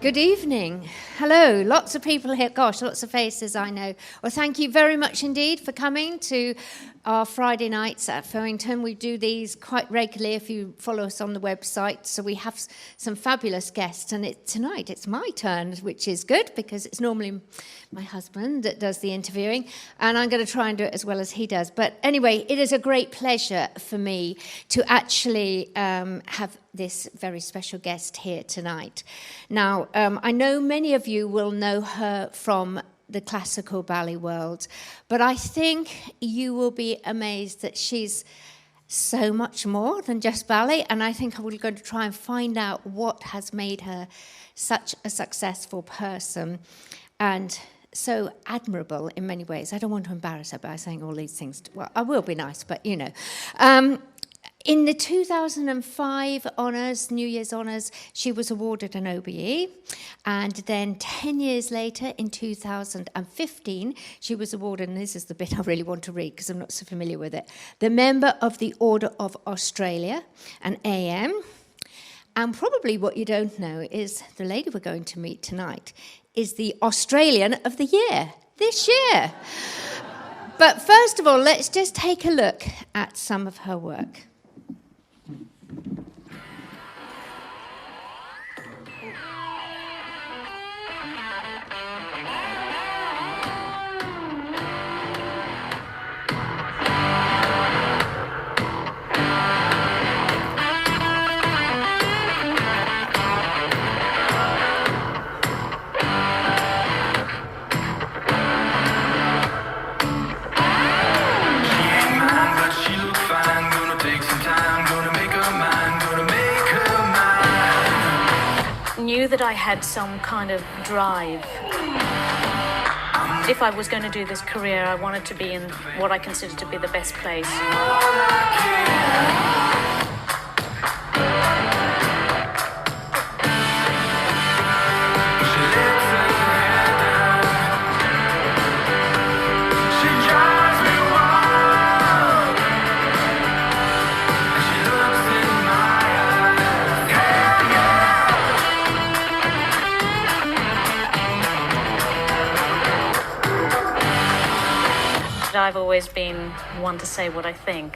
Good evening. Hello. Lots of people here. Gosh, lots of faces I know. Well, thank you very much indeed for coming to our Friday nights at Folkington. We do these quite regularly if you follow us on the website. So we have some fabulous guests. And tonight it's my turn, which is good because it's normally my husband that does the interviewing. And I'm going to try and do it as well as he does. But anyway, it is a great pleasure for me to actually have this very special guest here tonight. Now, I know many of you will know her from the classical ballet world, but I think you will be amazed that she's so much more than just ballet, and I think we're going to try and find out what has made her such a successful person and so admirable in many ways. I don't want to embarrass her by saying all these things. Well, I will be nice, but you know. In the 2005 honours, New Year's honours, she was awarded an OBE. And then 10 years later, in 2015, she was awarded, and this is the bit I really want to read because I'm not so familiar with it, the Member of the Order of Australia, an AM. And probably what you don't know is the lady we're going to meet tonight is the Australian of the Year this year. But first of all, let's just take a look at some of her work. Knew that I had some kind of drive. If I was going to do this career, I wanted to be in what I consider to be the best place. I've always been one to say what I think.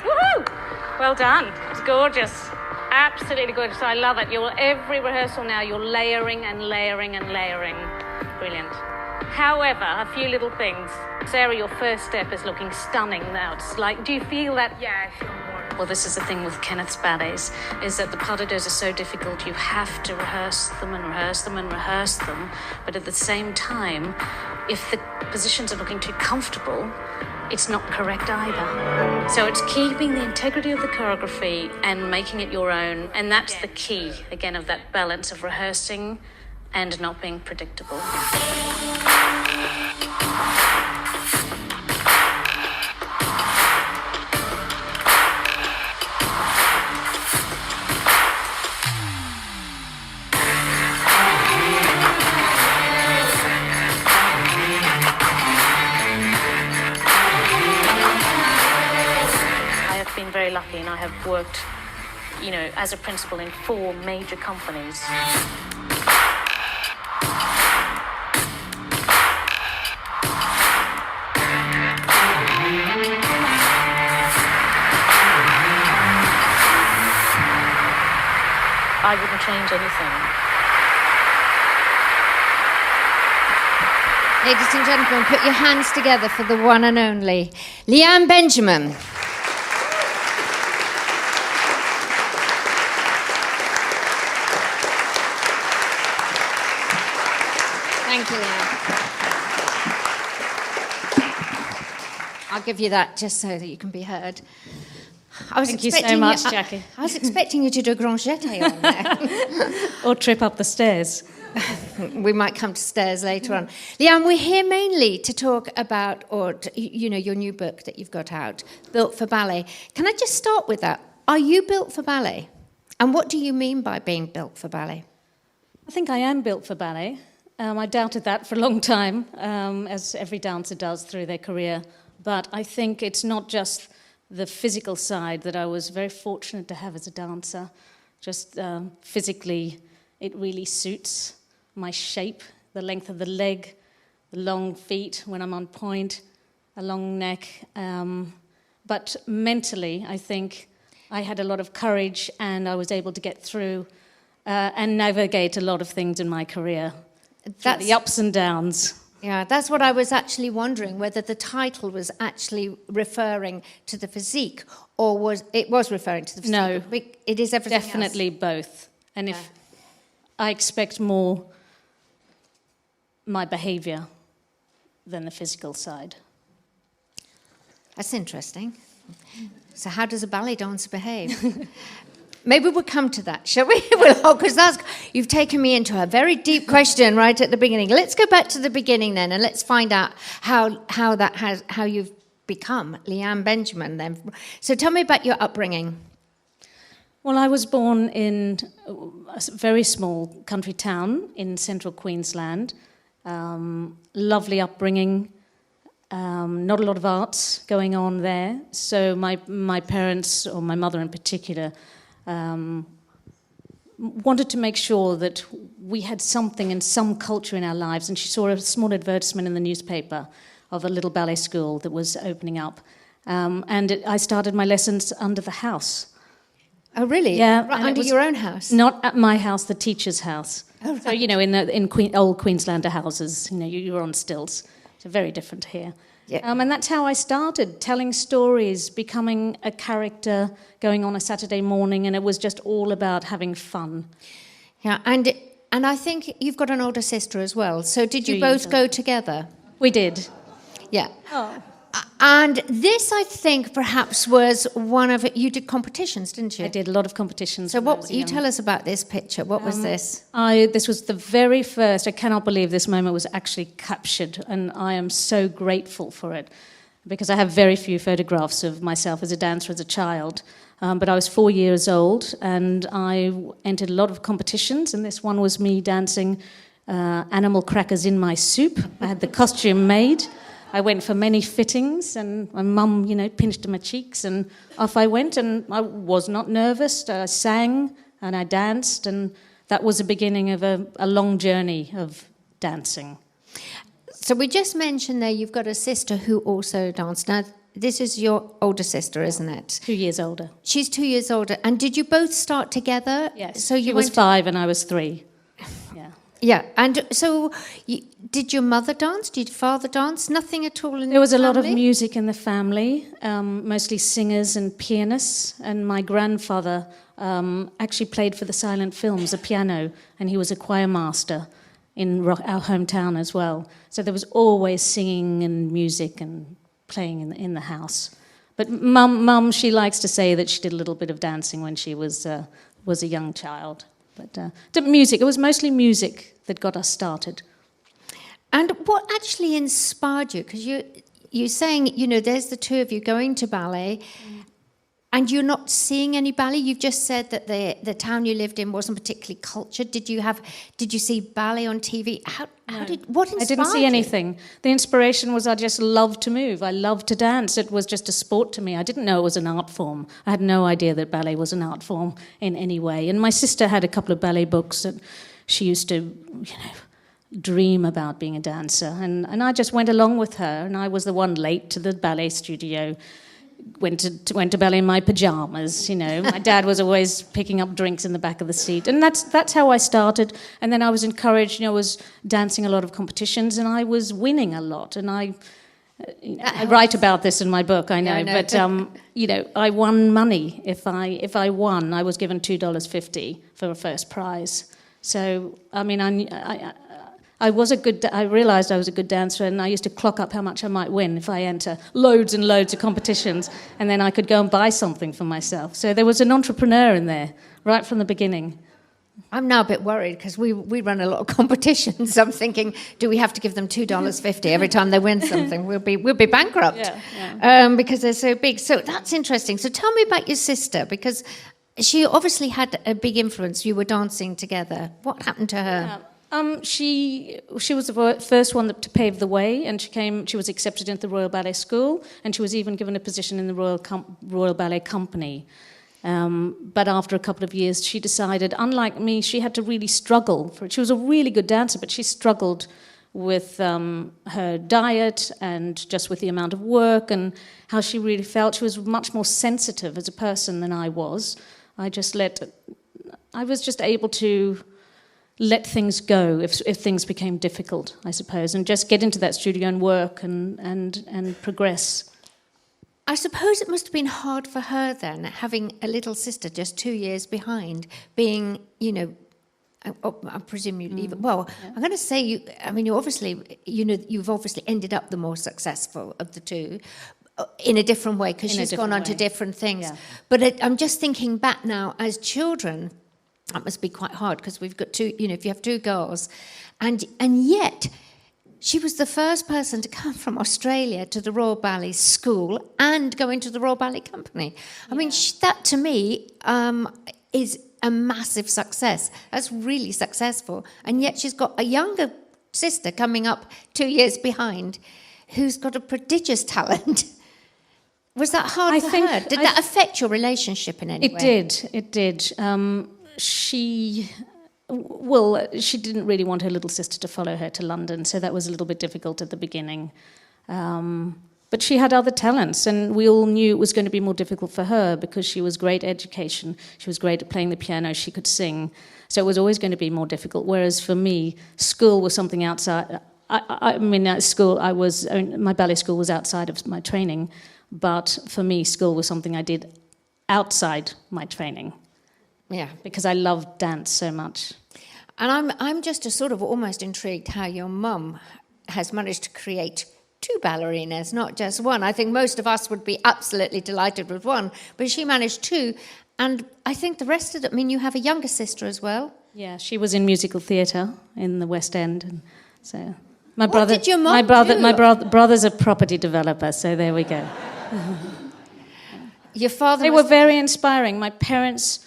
Woohoo! Well done. It's gorgeous. Absolutely gorgeous. I love it. Every rehearsal now, you're layering and layering and layering. Brilliant. However, a few little things. Sarah, your first step is looking stunning now. It's like, do you feel that? Yeah, I feel more. Well, this is the thing with Kenneth's ballets, is that the pas de deux are so difficult. You have to rehearse them and rehearse them and rehearse them. But at the same time, if the positions are looking too comfortable, it's not correct either. So it's keeping the integrity of the choreography and making it your own. And that's the key, again, of that balance of rehearsing and not being predictable. Very lucky, and I have worked, as a principal in 4 major companies. I wouldn't change anything. Ladies and gentlemen, put your hands together for the one and only Leanne Benjamin. Thank you, Leanne. I'll give you that just so that you can be heard. Thank you so much, Jacquie. I was expecting you to do a grand jeté on there. Or trip up the stairs. We might come to stairs later on. Leanne, we're here mainly to talk about, your new book that you've got out, Built for Ballet. Can I just start with that? Are you built for ballet? And what do you mean by being built for ballet? I think I am built for ballet. I doubted that for a long time, as every dancer does through their career. But I think it's not just the physical side that I was very fortunate to have as a dancer. Just physically, it really suits my shape, the length of the leg, the long feet when I'm on point, a long neck. But mentally, I think I had a lot of courage and I was able to get through and navigate a lot of things in my career. That's the ups and downs. Yeah, that's what I was actually wondering, whether the title was actually referring to the physique or was referring to the physique. No, it is everything definitely else. both. And if I expect more my behaviour than the physical side. That's interesting. So how does a ballet dancer behave? Maybe we'll come to that, shall we? Because you've taken me into a very deep question right at the beginning. Let's go back to the beginning then, and let's find out how you've become Leanne Benjamin then. So tell me about your upbringing. Well, I was born in a very small country town in central Queensland. Lovely upbringing. Not a lot of arts going on there. So my parents, or my mother in particular, wanted to make sure that we had something and some culture in our lives, and she saw a small advertisement in the newspaper of a little ballet school that was opening up, I started my lessons under the house. Oh, really? Yeah. Right under your own house? Not at my house, the teacher's house. Oh, right. So, in old Queenslander houses, you're on stilts. So very different here. Yeah. And that's how I started, telling stories, becoming a character, going on a Saturday morning, and it was just all about having fun. Yeah, and I think you've got an older sister as well. So did you both go together? We did. Yeah. Oh. And this, I think, perhaps was one of you did competitions, didn't you? I did a lot of competitions. So what you tell us about this picture? What was this? This was the very first. I cannot believe this moment was actually captured, and I am so grateful for it, because I have very few photographs of myself as a dancer as a child. But I was 4 years old, and I entered a lot of competitions, and this one was me dancing animal crackers in my soup. I had the costume made. I went for many fittings, and my mum, pinched my cheeks, and off I went, and I was not nervous. I sang, and I danced, and that was the beginning of a long journey of dancing. So we just mentioned there you've got a sister who also danced. Now, this is your older sister, isn't it? 2 years older. She's 2 years older. And did you both start together? Yes. So she was 5 and I was 3. Yeah. Yeah. And so did your mother dance? Did your father dance? Nothing at all in the family? There was a lot of music in the family, mostly singers and pianists. And my grandfather actually played for the silent films, the piano, and he was a choir master in our hometown as well. So there was always singing and music and playing in the house. But mum, she likes to say that she did a little bit of dancing when she was a young child. But music, it was mostly music that got us started. And what actually inspired you? Because you're saying, there's the two of you going to ballet, and you're not seeing any ballet. You've just said that the town you lived in wasn't particularly cultured. Did you see ballet on TV? What inspired you? I didn't see anything. The inspiration was I just loved to move. I loved to dance. It was just a sport to me. I didn't know it was an art form. I had no idea that ballet was an art form in any way. And my sister had a couple of ballet books that she used to, dream about being a dancer. And I just went along with her, and I was the one late to the ballet studio. Went to ballet in my pajamas, My dad was always picking up drinks in the back of the seat, and that's how I started. And then I was encouraged. I was dancing a lot of competitions, and I was winning a lot. And I write about this in my book, I know. But I won money. If I won, I was given $2.50 for a first prize. So I realised I was a good dancer, and I used to clock up how much I might win if I enter loads and loads of competitions, and then I could go and buy something for myself. So there was an entrepreneur in there right from the beginning. I'm now a bit worried because we run a lot of competitions. I'm thinking, do we have to give them $2.50 every time they win something? We'll be bankrupt because they're so big. So that's interesting. So tell me about your sister, because she obviously had a big influence. You were dancing together. What happened to her? She was the first one to pave the way, and she was accepted into the Royal Ballet School, and she was even given a position in the Royal Ballet Company. But after a couple of years, she decided, unlike me, she had to really struggle. She was a really good dancer, but she struggled with her diet and just with the amount of work and how she really felt. She was much more sensitive as a person than I was. I was just able to let things go if things became difficult, I suppose, and just get into that studio and work and progress. I suppose it must have been hard for her then, having a little sister just 2 years behind, being, I presume you leave it. Well, yeah. I'm going to say you've obviously ended up the more successful of the two, in a different way, because she's gone on to different things. Yeah. But I'm just thinking back now, as children, that must be quite hard, because we've got two, if you have two girls, and yet she was the first person to come from Australia to the Royal Ballet School and go into the Royal Ballet Company. I mean, that to me is a massive success. That's really successful. And yet she's got a younger sister coming up 2 years behind who's got a prodigious talent. Was that hard for her? Did that affect your relationship in any way? It did. She didn't really want her little sister to follow her to London, so that was a little bit difficult at the beginning. But she had other talents, and we all knew it was going to be more difficult for her because she was great at education, she was great at playing the piano, she could sing, so it was always going to be more difficult. Whereas for me, school was something outside. At school, my ballet school was outside of my training, but for me, school was something I did outside my training. Yeah, because I loved dance so much. And I'm just sort of almost intrigued how your mum has managed to create two ballerinas, not just one. I think most of us would be absolutely delighted with one, but she managed two. And I think the rest of them, you have a younger sister as well. Yeah, she was in musical theatre in the West End, and so my did your mum do? My brother's a property developer, so there we go. Your father. They were very inspiring. My parents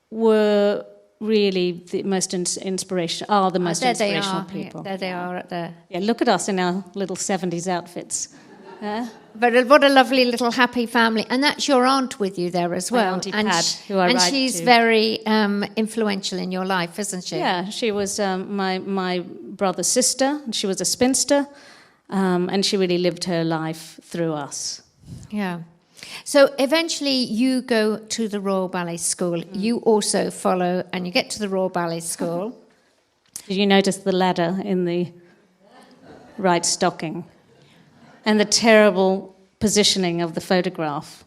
were really the most inspirational people. There they are at the... Yeah, look at us in our little 70s outfits. But what a lovely little happy family. And that's your aunt with you there as well. My Auntie Pad, who I write to. And she's very influential in your life, isn't she? Yeah, she was my brother's sister. She was a spinster, and she really lived her life through us. Yeah. So eventually you go to the Royal Ballet School. You also follow, and you get to the Royal Ballet School. Did you notice the ladder in the right stocking? And the terrible positioning of the photograph.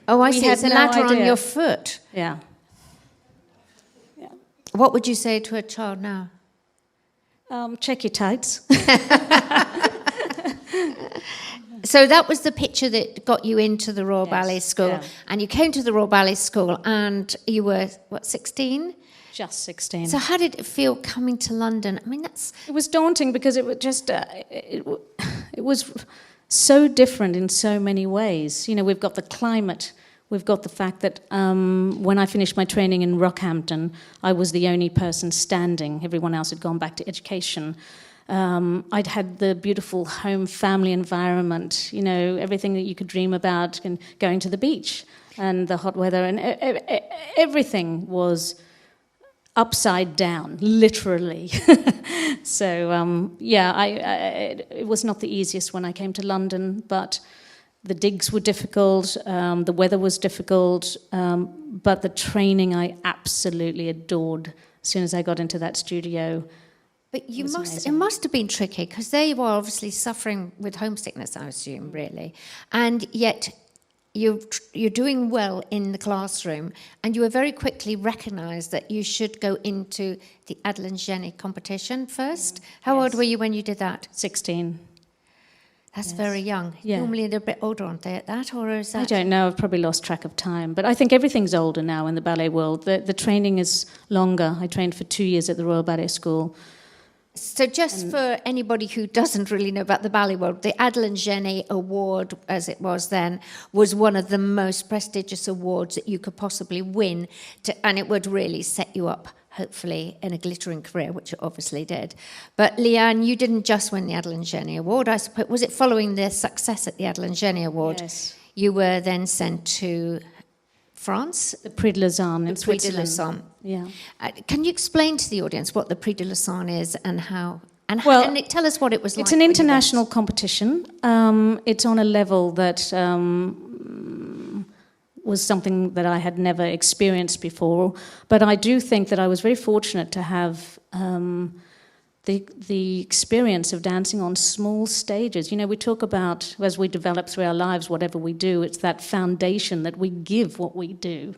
Oh, I see. It's a ladder on your foot. Yeah. What would you say to a child now? Check your tights. So that was the picture that got you into the Royal Ballet School. Yeah. And you came to the Royal Ballet School and you were, 16? Just 16. So how did it feel coming to London? It was daunting because it was just... it was so different in so many ways. We've got the climate. We've got the fact that when I finished my training in Rockhampton, I was the only person standing. Everyone else had gone back to education. I'd had the beautiful home family environment, everything that you could dream about, and going to the beach and the hot weather, and everything was upside down, literally. So, it was not the easiest when I came to London, but the digs were difficult, the weather was difficult, but the training I absolutely adored as soon as I got into that studio. But it must have been tricky, because they were obviously suffering with homesickness, I assume, really. And yet you're doing well in the classroom, and you were very quickly recognised that you should go into the Adeline Jenny competition first. How old were you when you did that? 16. That's very young. Yeah. Normally they're a bit older, aren't they, at that? Or is that... I don't know. I've probably lost track of time. But I think everything's older now in the ballet world. The training is longer. I trained for 2 years at the Royal Ballet School. So just for anybody who doesn't really know about the ballet world, the Adeline Jenny Award, as it was then, was one of the most prestigious awards that you could possibly win, and it would really set you up hopefully in a glittering career, which it obviously did. But Leanne, you didn't just win the Adeline Jenny Award. I suppose, was it following the success at the Adeline Jenny Award? Yes. You were then sent to France? The Prix de Lausanne in The Prix de Switzerland. Lausanne. Yeah. Can you explain to the audience what the Prix de Lausanne is and how? And tell us what it was like. It's an international competition. It's on a level that was something that I had never experienced before. But I do think that I was very fortunate to have the experience of dancing on small stages. You know, we talk about, as we develop through our lives, whatever we do, it's that foundation that we give what we do.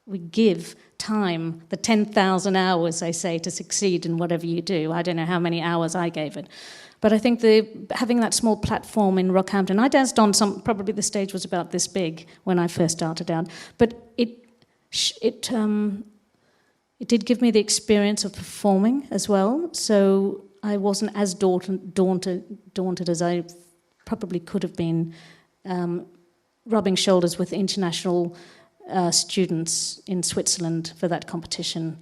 We give time, the 10,000 hours, I say, to succeed in whatever you do. I don't know how many hours I gave it. But I think having that small platform in Rockhampton, I danced on probably the stage was about this big when I first started out. But it did give me the experience of performing as well. So I wasn't as daunted as I probably could have been, rubbing shoulders with international students in Switzerland for that competition.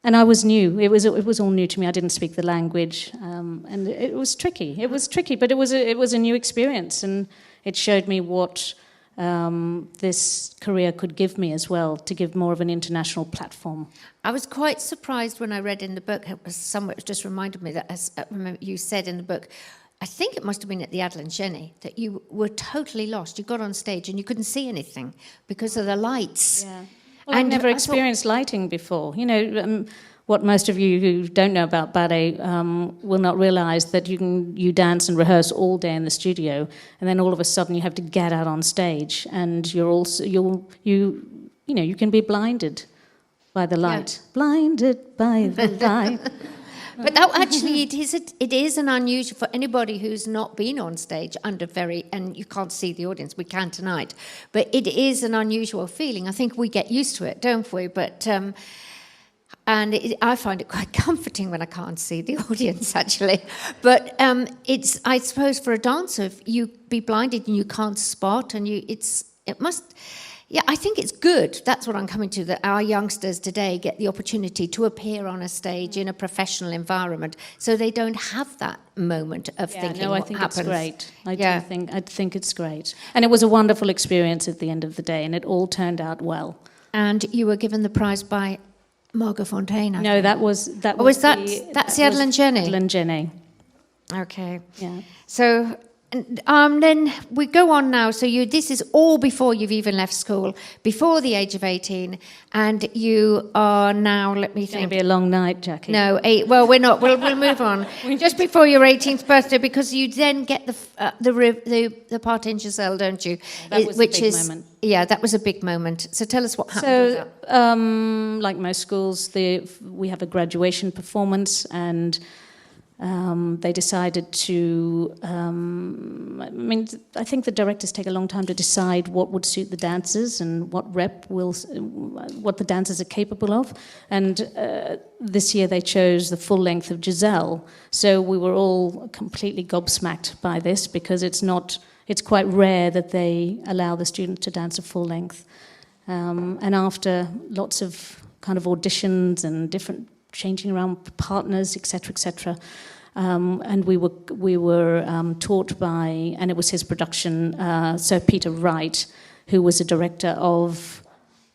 And I was new. It was all new to me. I didn't speak the language, and it was tricky. It was tricky, but it was a new experience, and it showed me what this career could give me as well, to give more of an international platform. I was quite surprised when I read in the book. It just reminded me that, as you said in the book, I think it must have been at the Adeline Jenny, that you were totally lost. You got on stage and you couldn't see anything because of the lights. Yeah. Well, I've never experienced lighting before. You know, what most of you who don't know about ballet will not realise that you dance and rehearse all day in the studio, and then all of a sudden you have to get out on stage, and you can be blinded by the light. Yeah. Blinded by the light. But that actually, it is an unusual for anybody who's not been on stage and you can't see the audience. We can tonight, but it is an unusual feeling. I think we get used to it, don't we? But I find it quite comforting when I can't see the audience, actually. But I suppose for a dancer, if you be blinded and you can't spot, and it must. Yeah, I think it's good. That's what I'm coming to, that our youngsters today get the opportunity to appear on a stage in a professional environment, so they don't have that moment of thinking what happens. It's great. I think it's great. And it was a wonderful experience at the end of the day, and it all turned out well. And you were given the prize by Margot Fontaine, I think. That's the Adeline Jenny? Adeline Jenny. Okay. Yeah. So then we go on now. So this is all before you've even left school, before the age of 18, and you are now, let me think. It's going to be a long night, Jacquie. No, well, we're not. We'll move on. Just before your 18th birthday, because you then get the part in Giselle, don't you? That was a big moment. Yeah, that was a big moment. So tell us what happened with that. Like most schools, we have a graduation performance, and they decided to. I think the directors take a long time to decide what would suit the dancers and what the dancers are capable of. And this year they chose the full length of Giselle. So we were all completely gobsmacked by this, because it's quite rare that they allow the students to dance a full length. And after lots of kind of auditions and different changing around partners, etc., and we were taught by, and it was his production, Sir Peter Wright, who was a director of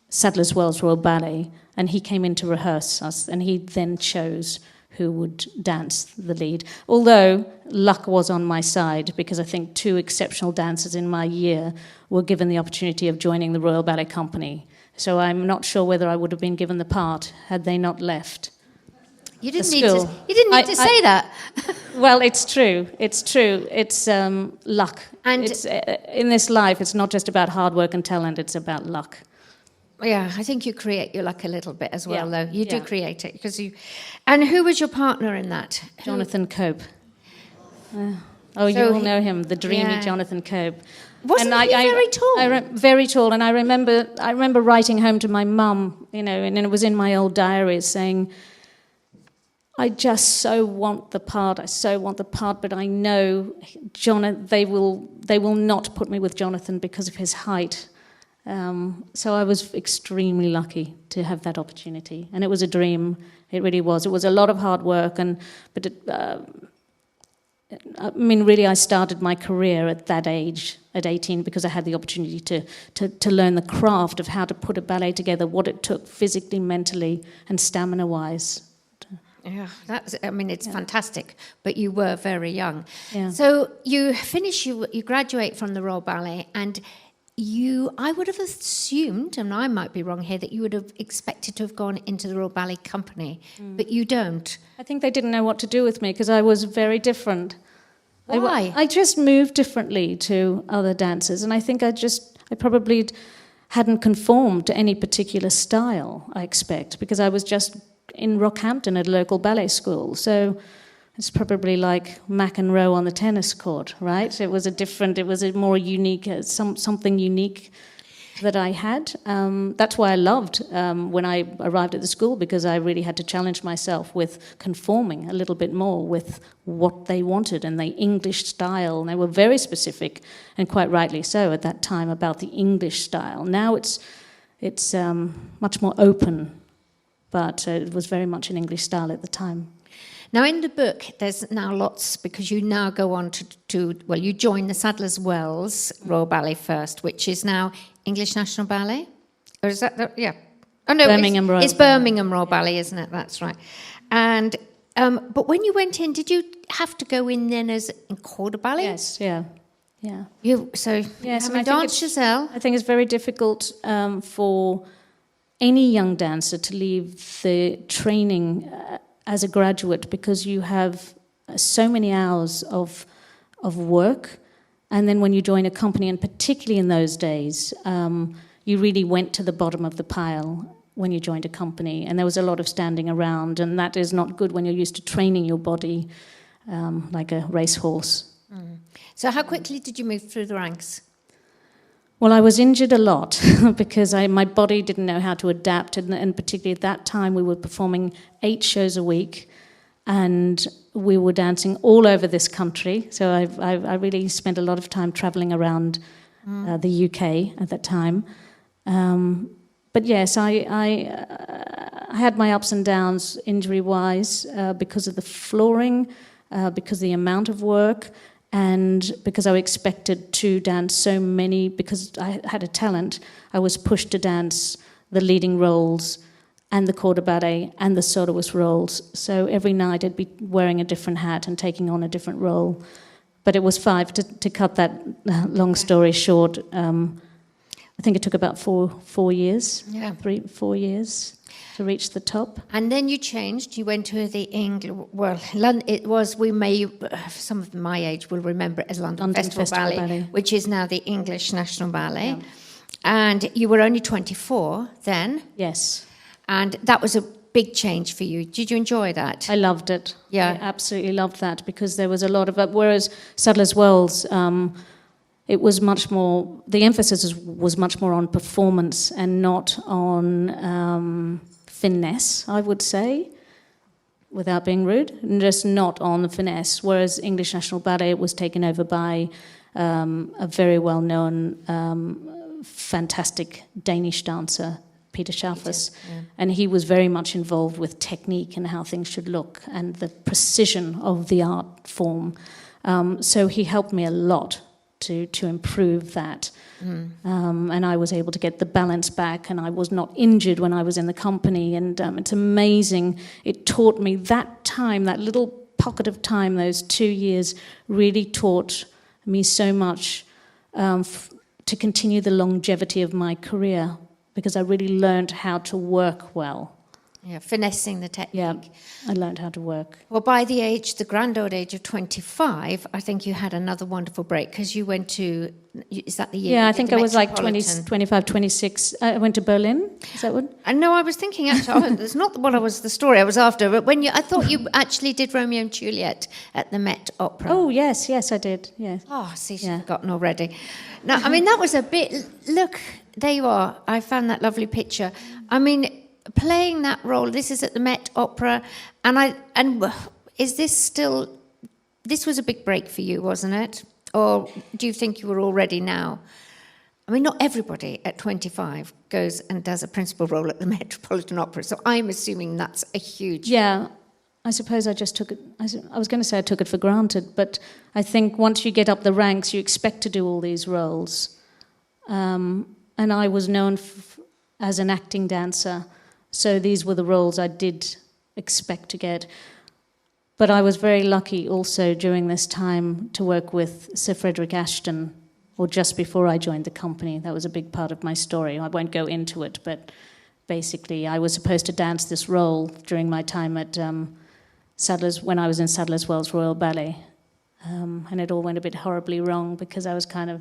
Sadler's Wells Royal Ballet, and he came in to rehearse us, and he then chose who would dance the lead. Although luck was on my side, because I think 2 exceptional dancers in my year were given the opportunity of joining the Royal Ballet Company. So I'm not sure whether I would have been given the part had they not left. You didn't need to say that. Well, it's true. It's true. It's luck. And it's in this life, it's not just about hard work and talent. It's about luck. Yeah, I think you create your luck a little bit as well, though. You do create it because you. And who was your partner in that? Jonathan Cope. You all know him, the dreamy Jonathan Cope. Wasn't he very tall? Very tall, and I remember writing home to my mum, and it was in my old diaries saying, I just so want the part, but I know they will not put me with Jonathan because of his height. So I was extremely lucky to have that opportunity, and it was a dream. It really was. It was a lot of hard work, really, I started my career at that age, at 18, because I had the opportunity to learn the craft of how to put a ballet together, what it took physically, mentally, and stamina-wise. Yeah, it's fantastic, but you were very young. Yeah. So you finish, you graduate from the Royal Ballet, and I would have assumed, and I might be wrong here, that you would have expected to have gone into the Royal Ballet Company, but you don't. I think they didn't know what to do with me because I was very different. Why? I just moved differently to other dancers, and I think I probably hadn't conformed to any particular style, I expect, because I was just in Rockhampton at a local ballet school. So it's probably like McEnroe on the tennis court, right? It was a more unique, something unique that I had. That's why I loved when I arrived at the school, because I really had to challenge myself with conforming a little bit more with what they wanted and the English style. And they were very specific, and quite rightly so at that time, about the English style. Now it's much more open, but it was very much an English style at the time. Now, in the book, there's now lots, because you now go on you join the Sadler's Wells Royal Ballet first, which is now English National Ballet? Or is that, yeah. Oh, no, Birmingham Royal it's Ballet. Birmingham Royal Ballet, isn't it? That's right. And, but when you went in, did you have to go in then as in corps de ballet? Yes, yeah. Yes, danced Giselle. I think it's very difficult for any young dancer to leave the training as a graduate, because you have so many hours of work, and then when you join a company, and particularly in those days, you really went to the bottom of the pile when you joined a company, and there was a lot of standing around, and that is not good when you're used to training your body like a racehorse. So how quickly did you move through the ranks? Well, I was injured a lot because my body didn't know how to adapt, and particularly at that time we were performing 8 shows a week, and we were dancing all over this country. So I really spent a lot of time travelling around the UK at that time. But yes, I had my ups and downs injury-wise because of the flooring, because of the amount of work, and because I was expected to dance so many, because I had a talent, I was pushed to dance the leading roles and the corps de ballet and the soloist roles. So every night I'd be wearing a different hat and taking on a different role. But it was 5, to cut that long story short. I think it took about 4 years, 4 years to reach the top. And then you changed. You went to the London. It was, some of my age will remember it as London Festival Ballet, which is now the English National Ballet. Yeah. And you were only 24 then. Yes. And that was a big change for you. Did you enjoy that? I loved it. Yeah. I absolutely loved that, because there was a lot of it. Whereas Sadler's Wells, it was much more, the emphasis was much more on performance and not on finesse, I would say, without being rude, just not on the finesse. Whereas English National Ballet was taken over by a very well-known, fantastic Danish dancer, Peter Schaffers, and he was very much involved with technique and how things should look and the precision of the art form. So he helped me a lot to improve that. And I was able to get the balance back, and I was not injured when I was in the company, and it's amazing. It taught me that time, that little pocket of time, those 2 years, really taught me so much to continue the longevity of my career, because I really learned how to work well. Yeah, finessing the technique. Yeah, I learned how to work. Well, by the grand old age of 25, I think you had another wonderful break, because you went to, is that the year? Yeah, I think I was like 25, 26. I went to Berlin. Is that what? No, I was thinking actually, it's not what the story I was after, but I thought you actually did Romeo and Juliet at the Met Opera. Oh, yes, I did, yes. Oh, see, she's forgotten already. No, I mean, that was a bit, look, there you are. I found that lovely picture. I mean, playing that role, this is at the Met Opera, and is this still, this was a big break for you, wasn't it? Or do you think you were already now I mean, not everybody at 25 goes and does a principal role at the Metropolitan Opera, so I'm assuming that's a huge... Yeah, I suppose I just took it... I was going to say I took it for granted, but I think once you get up the ranks, you expect to do all these roles. And I was known as an acting dancer, so these were the roles I did expect to get. But I was very lucky also during this time to work with Sir Frederick Ashton, or just before I joined the company. That was a big part of my story. I won't go into it, but basically I was supposed to dance this role during my time at Sadler's, when I was in Sadler's Wells Royal Ballet. And it all went a bit horribly wrong because I was kind of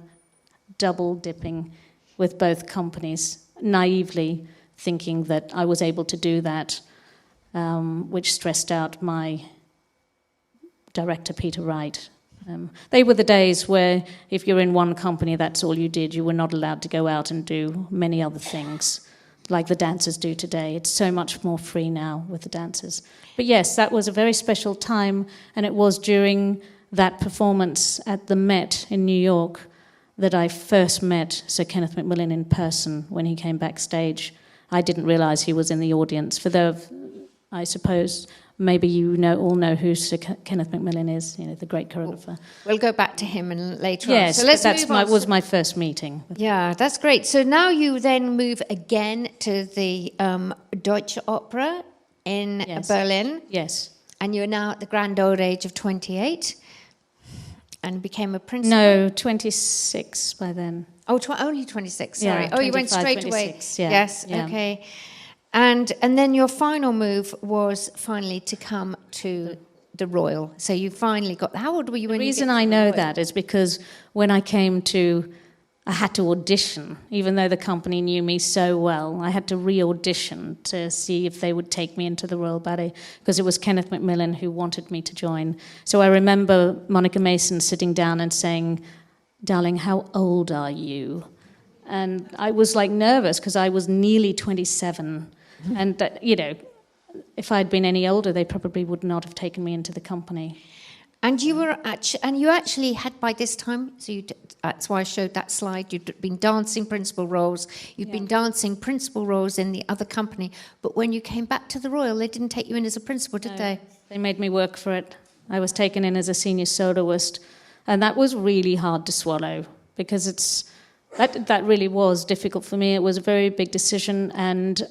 double dipping with both companies, naively thinking that I was able to do that, which stressed out my director, Peter Wright. They were the days where if you're in one company, that's all you did. You were not allowed to go out and do many other things like the dancers do today. It's so much more free now with the dancers. But yes, that was a very special time, and it was during that performance at the Met in New York that I first met Sir Kenneth Macmillan in person when he came backstage. I didn't realise he was in the audience. For those, I suppose, maybe you all know who Sir Kenneth Macmillan is, the great choreographer. We'll go back to him later yes, on. So that was my first meeting. Yeah, that's great. So now you then move again to the Deutsche Opera in Berlin. Yes. And you're now at the grand old age of 28 and became a principal. No, 26 by then. Oh, only 26, sorry. Yeah, You went straight away. Yeah. Yes, yeah. Okay. And then your final move was finally to come to the Royal. So you finally got... How old were you when The you reason get to I the know Royal? that is because when I came to... I had to audition, even though the company knew me so well. I had to re-audition to see if they would take me into the Royal Ballet, because it was Kenneth Macmillan who wanted me to join. So I remember Monica Mason sitting down and saying, "Darling, how old are you?" And I was nervous because I was nearly 27. And, if I'd been any older, they probably would not have taken me into the company. And you actually had by this time, so that's why I showed that slide, you'd been dancing principal roles, you'd been dancing principal roles in the other company, but when you came back to the Royal, they didn't take you in as a principal, did they? They made me work for it. I was taken in as a senior soloist, and that was really hard to swallow, because that really was difficult for me. It was a very big decision, and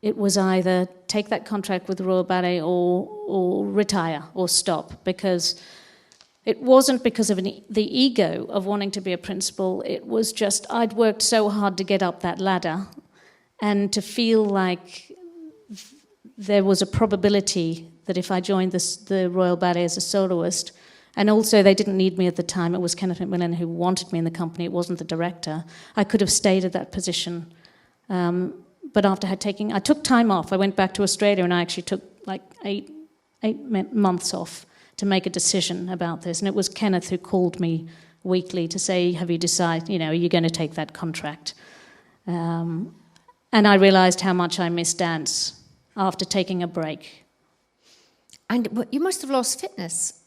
it was either take that contract with the Royal Ballet or retire or stop, because it wasn't because of the ego of wanting to be a principal. It was just I'd worked so hard to get up that ladder, and to feel like there was a probability that if I joined the Royal Ballet as a soloist, and also they didn't need me at the time, it was Kenneth Macmillan who wanted me in the company, it wasn't the director, I could have stayed at that position. But after I took time off. I went back to Australia, and I actually took 8 months off to make a decision about this. And it was Kenneth who called me weekly to say, "Have you decided? Are you going to take that contract?" And I realised how much I missed dance after taking a break. And you must have lost fitness,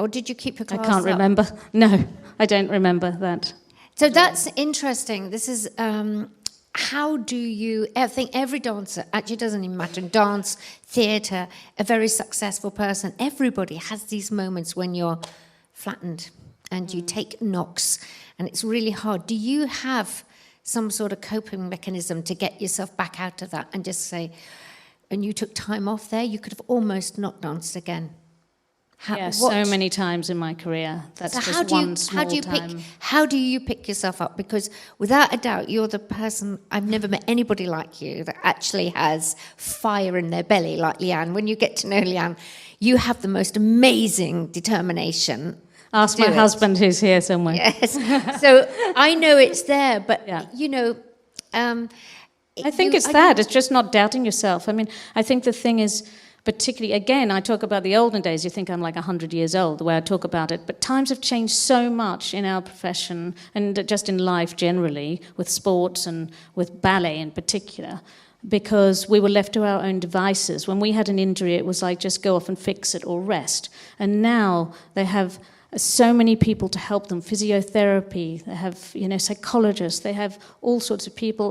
or did you keep your class I can't up? remember. No, I don't remember that. So that's interesting. This is... how do you... I think every dancer, actually doesn't even matter, dance, theatre, a very successful person, everybody has these moments when you're flattened and you take knocks and it's really hard. Do you have some sort of coping mechanism to get yourself back out of that and just say, and you took time off there, you could have almost not danced again? So many times in my career. That's so just one small time. How do you pick yourself up? Because without a doubt, you're the person, I've never met anybody like you that actually has fire in their belly like Leanne. When you get to know Leanne, you have the most amazing determination. Ask my husband who's here somewhere. Yes. So I know it's there, but, I think it's just not doubting yourself. I mean, I think the thing is... Particularly, again, I talk about the olden days, you think I'm 100 years old, the way I talk about it, but times have changed so much in our profession and just in life generally, with sports and with ballet in particular, because we were left to our own devices. When we had an injury, it was just go off and fix it or rest. And now they have so many people to help them. Physiotherapy, they have, psychologists, they have all sorts of people.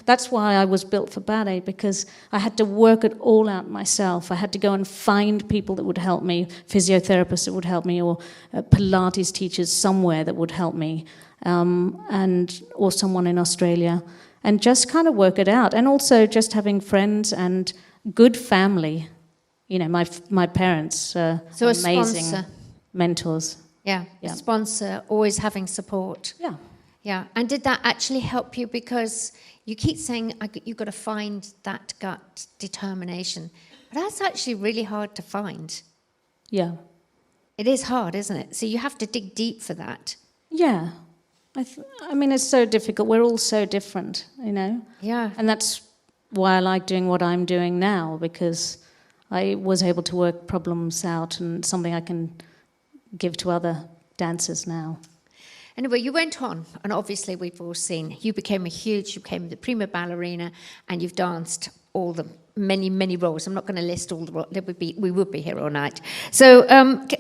That's why I was built for ballet, because I had to work it all out myself. I had to go and find people that would help me, physiotherapists that would help me, or Pilates teachers somewhere that would help me, or someone in Australia, and just kind of work it out. And also just having friends and good family. My parents, so amazing sponsor. Mentors. Yeah, a sponsor, always having support. Yeah. Yeah, and did that actually help you? Because you keep saying you've got to find that gut determination. But that's actually really hard to find. Yeah. It is hard, isn't it? So you have to dig deep for that. Yeah. I mean, it's so difficult. We're all so different, Yeah. And that's why I like doing what I'm doing now, because I was able to work problems out, and something I can give to other dancers now. Anyway, you went on, and obviously we've all seen, you became the prima ballerina, and you've danced all the many, many roles. I'm not going to list all the roles. We would be here all night. So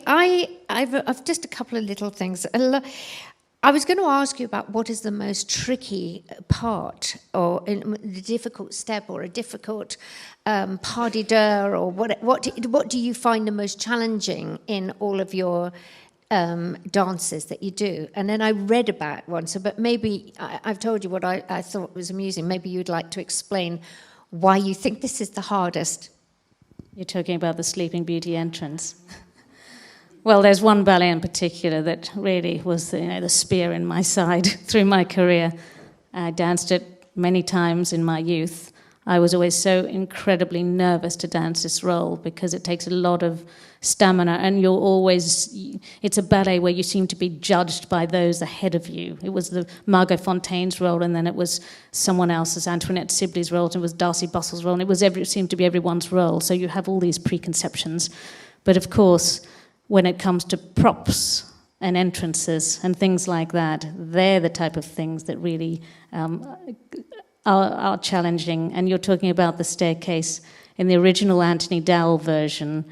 I've just a couple of little things. I was going to ask you about what is the most tricky part, or the difficult step, or a difficult pas de deux, or what do you find the most challenging in all of your dances that you do? And then I read about one, but maybe I've told you what I thought was amusing. Maybe you'd like to explain why you think this is the hardest. You're talking about the Sleeping Beauty entrance. Well, there's one ballet in particular that really was the spear in my side through my career. I danced it many times in my youth. I was always so incredibly nervous to dance this role, because it takes a lot of stamina, and it's a ballet where you seem to be judged by those ahead of you. It was the Margot Fontaine's role, and then it was someone else's, Antoinette Sibley's role, and it was Darcy Bustle's role, and it seemed to be everyone's role. So you have all these preconceptions. But of course, when it comes to props and entrances and things like that, they're the type of things that really are challenging. And you're talking about the staircase. In the original Anthony Dowell version,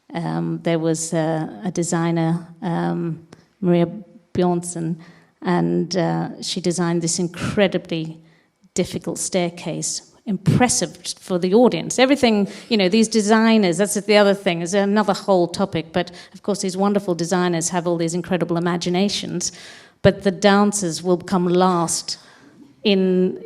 there was a designer, Maria Bjornsson, and she designed this incredibly difficult staircase, impressive for the audience. Everything, these designers, that's the other thing, is another whole topic, but of course these wonderful designers have all these incredible imaginations, but the dancers will come last in,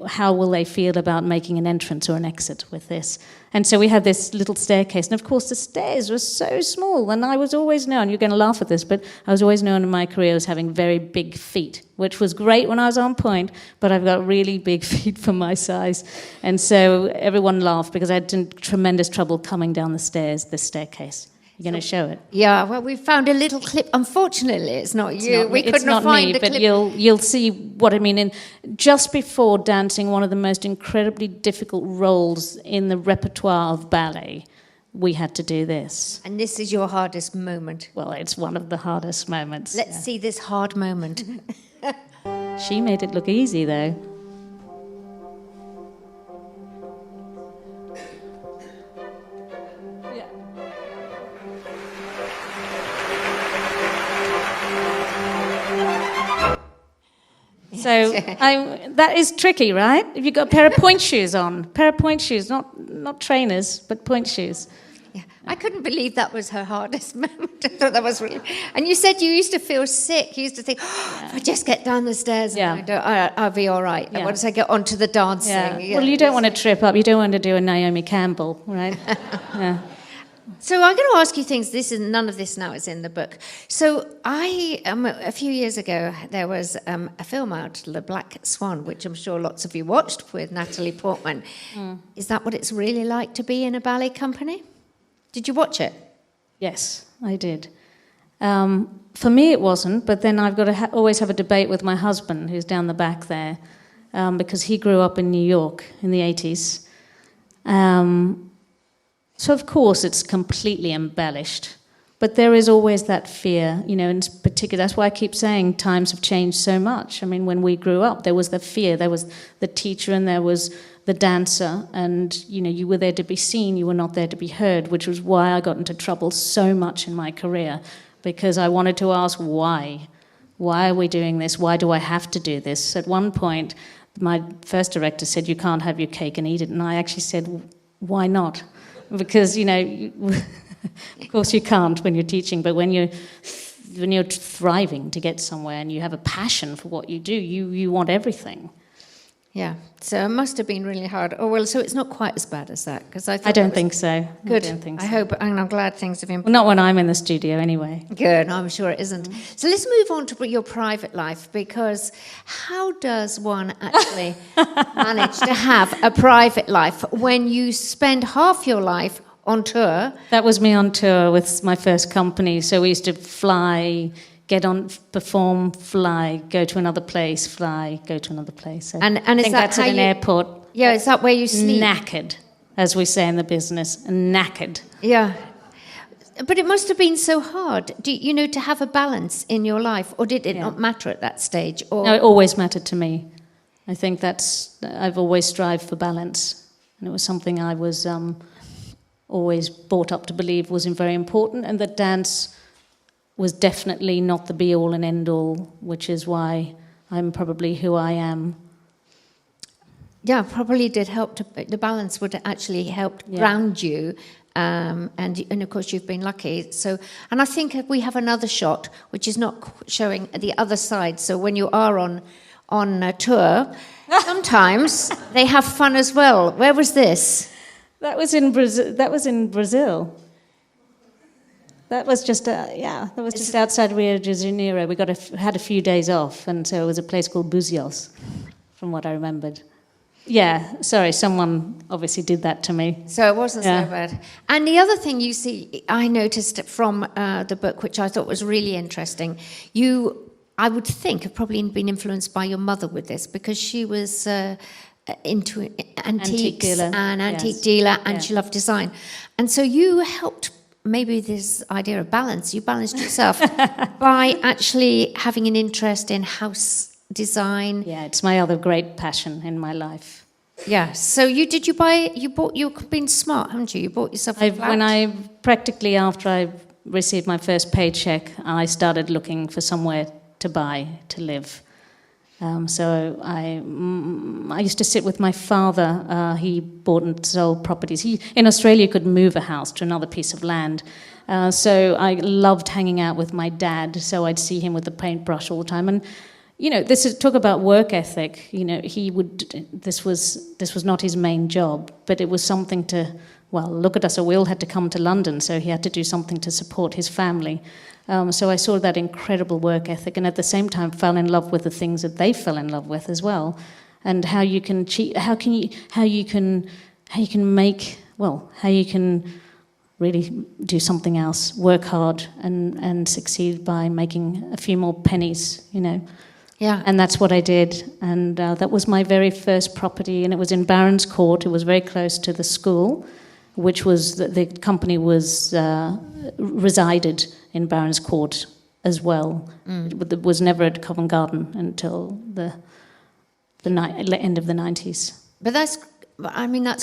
how will they feel about making an entrance or an exit with this? And so we had this little staircase, and of course the stairs were so small, and I was always known, you're going to laugh at this, but I was always known in my career as having very big feet, which was great when I was on point, but I've got really big feet for my size. And so everyone laughed, because I had tremendous trouble coming down the staircase. You're going to show it? Yeah, well, we found a little clip. Unfortunately, it's not you. We couldn't find the clip. But you'll see what I mean. Just before dancing one of the most incredibly difficult roles in the repertoire of ballet, we had to do this. And this is your hardest moment. Well, it's one of the hardest moments. Let's see this hard moment. She made it look easy, though. So that is tricky, right? If you've got a pair of point shoes on, not trainers, but point shoes. Yeah, I couldn't believe that was her hardest moment. I thought that was really. And you said you used to feel sick. You used to think, if I just get down the stairs, I'll be all right. And once I get onto the dancing, well, you don't want to trip up. You don't want to do a Naomi Campbell, right? Yeah. So I'm going to ask you things. None of this now is in the book. So a few years ago, there was a film out, The Black Swan, which I'm sure lots of you watched, with Natalie Portman. Is that what it's really like to be in a ballet company? Did you watch it? Yes, I did. For me, it wasn't, but then I've got to always have a debate with my husband, who's down the back there, because he grew up in New York in the 80s. So, of course, it's completely embellished. But there is always that fear, in particular. That's why I keep saying times have changed so much. I mean, when we grew up, there was the fear. There was the teacher and there was the dancer. And, you were there to be seen. You were not there to be heard, which was why I got into trouble so much in my career. because I wanted to ask why. Why are we doing this? Why do I have to do this? At one point, my first director said, you can't have your cake and eat it. And I actually said, why not? Because, of course you can't when you're teaching, but when you're thriving to get somewhere and you have a passion for what you do, you want everything. Yeah, so it must have been really hard. Oh, well, so it's not quite as bad as that, because I don't think so. Good. I don't think so. I hope, and I'm glad things have improved. Well, not when I'm in the studio, anyway. Good, I'm sure it isn't. So let's move on to your private life, because how does one actually manage to have a private life when you spend half your life on tour? That was me on tour with my first company, so we used to fly, get on, perform, fly, go to another place, fly, go to another place. So and I think that's at an airport. Yeah, is that where you sleep? Knackered, as we say in the business, knackered. Yeah. But it must have been so hard, to have a balance in your life, or did it not matter at that stage? Or? No, it always mattered to me. I think I've always strived for balance, and it was something I was always brought up to believe was very important, and that dance was definitely not the be-all and end-all, which is why I'm probably who I am. Yeah, probably did help. The balance would actually help ground you, and of course you've been lucky. So, and I think we have another shot which is not showing the other side. So when you are on a tour, sometimes they have fun as well. Where was this? That was in Brazil. That was just outside Rio de Janeiro. We had a few days off, and so it was a place called Brunjes, from what I remembered. Yeah, sorry, someone obviously did that to me. So it wasn't so bad. And the other thing I noticed from the book, which I thought was really interesting, I would think, have probably been influenced by your mother with this, because she was into antiques and antique dealer, and she loved design. And so you helped. Maybe this idea of balance, you balanced yourself by actually having an interest in house design. Yeah, it's my other great passion in my life. Yeah, so you've been smart, haven't you? You bought yourself a flat. After I received my first paycheck, I started looking for somewhere to live. So I used to sit with my father. He bought and sold properties. He, in Australia, could move a house to another piece of land. So I loved hanging out with my dad. So I'd see him with the paintbrush all the time. And talk about work ethic. This was not his main job, but it was something to. Well, look at us. We all had to come to London, so he had to do something to support his family. So I saw that incredible work ethic, and at the same time fell in love with the things that they fell in love with as well, and how you can really do something else, work hard, and succeed by making a few more pennies, Yeah. And that's what I did, and that was my very first property, and it was in Barons Court. It was very close to the school, which was the company resided in Barons Court as well. It was never at Covent Garden until the end of the 90s. But that's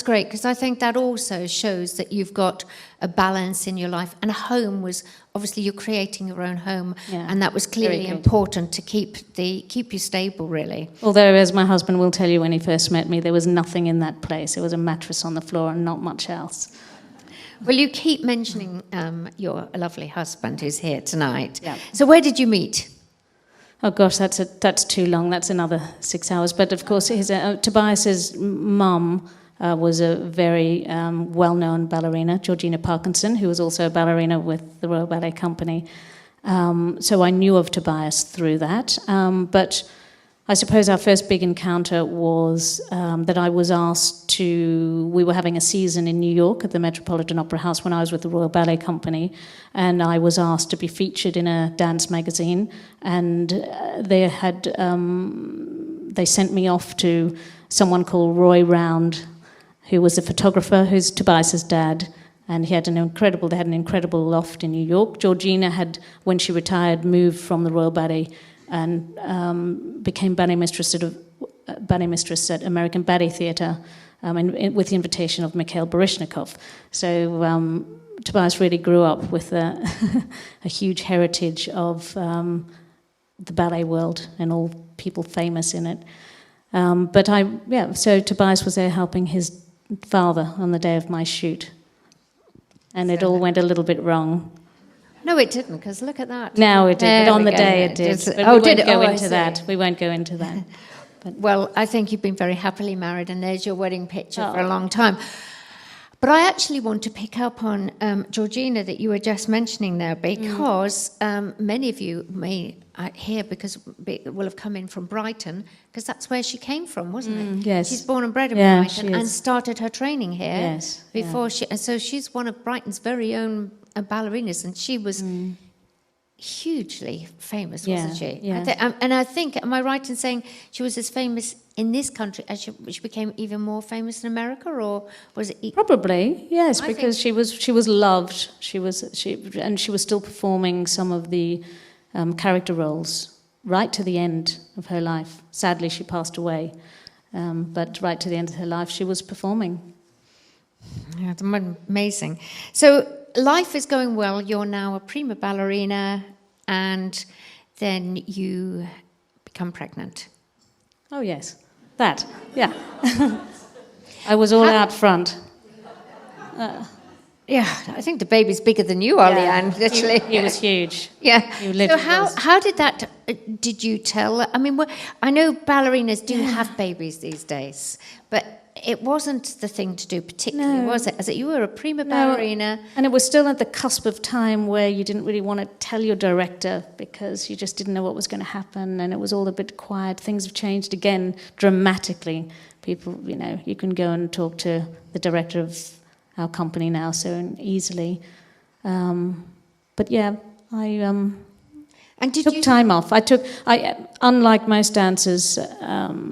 great, because I think that also shows that you've got a balance in your life. And a home was, obviously you're creating your own home, and that was clearly important to keep you stable, really. Although, as my husband will tell you, when he first met me, there was nothing in that place. There was a mattress on the floor and not much else. Well, you keep mentioning your lovely husband who's here tonight. Yeah. So where did you meet? Oh gosh, that's too long. That's another 6 hours. But of course, Tobias's mum was a very well-known ballerina, Georgina Parkinson, who was also a ballerina with the Royal Ballet Company. So I knew of Tobias through that. But I suppose our first big encounter was that I was asked we were having a season in New York at the Metropolitan Opera House when I was with the Royal Ballet Company, and I was asked to be featured in a dance magazine, and they sent me off to someone called Roy Round, who was a photographer, who's Tobias's dad, and they had an incredible loft in New York. Georgina had, when she retired, moved from the Royal Ballet and became ballet mistress at American Ballet Theatre, with the invitation of Mikhail Baryshnikov. So Tobias really grew up with a huge heritage of the ballet world and all people famous in it. So Tobias was there helping his father on the day of my shoot. And it all went a little bit wrong. No, it didn't, because look at that. No, it did, There but on we the go. day it did. But Oh, we did won't it? go Oh, I into see. that. We won't go into that. Well, I think you've been very happily married, and there's your wedding picture for a long time. But I actually want to pick up on Georgina that you were just mentioning there, because many of you may hear will have come in from Brighton, because that's where she came from, wasn't it? Yes. She's born and bred in Yeah, Brighton she and is. started her training here. Yes, Before so she's one of Brighton's very own ballerinas, and she was hugely famous, wasn't she? Yeah. And I think, am I right in saying she was as famous in this country as she became even more famous in America, or was it? Probably, yes, I because she was loved. She was still performing some of the character roles right to the end of her life. Sadly, she passed away, but right to the end of her life, she was performing. Yeah, it's amazing. So life is going well. You're now a prima ballerina, and then you become pregnant. Oh yes, that, yeah. I was all out front. Yeah, I think the baby's bigger than you are, Leanne, literally. He was huge. Yeah. He So literally was. how did that? Did you tell? I mean, I know ballerinas do have babies these days, but it wasn't the thing to do particularly, No. was it? As you were a prima ballerina. And it was still at the cusp of time where you didn't really want to tell your director because you just didn't know what was going to happen, and it was all a bit quiet. Things have changed again dramatically. People, you can go and talk to the director of our company now so easily. But yeah, I took time off. Unlike most dancers,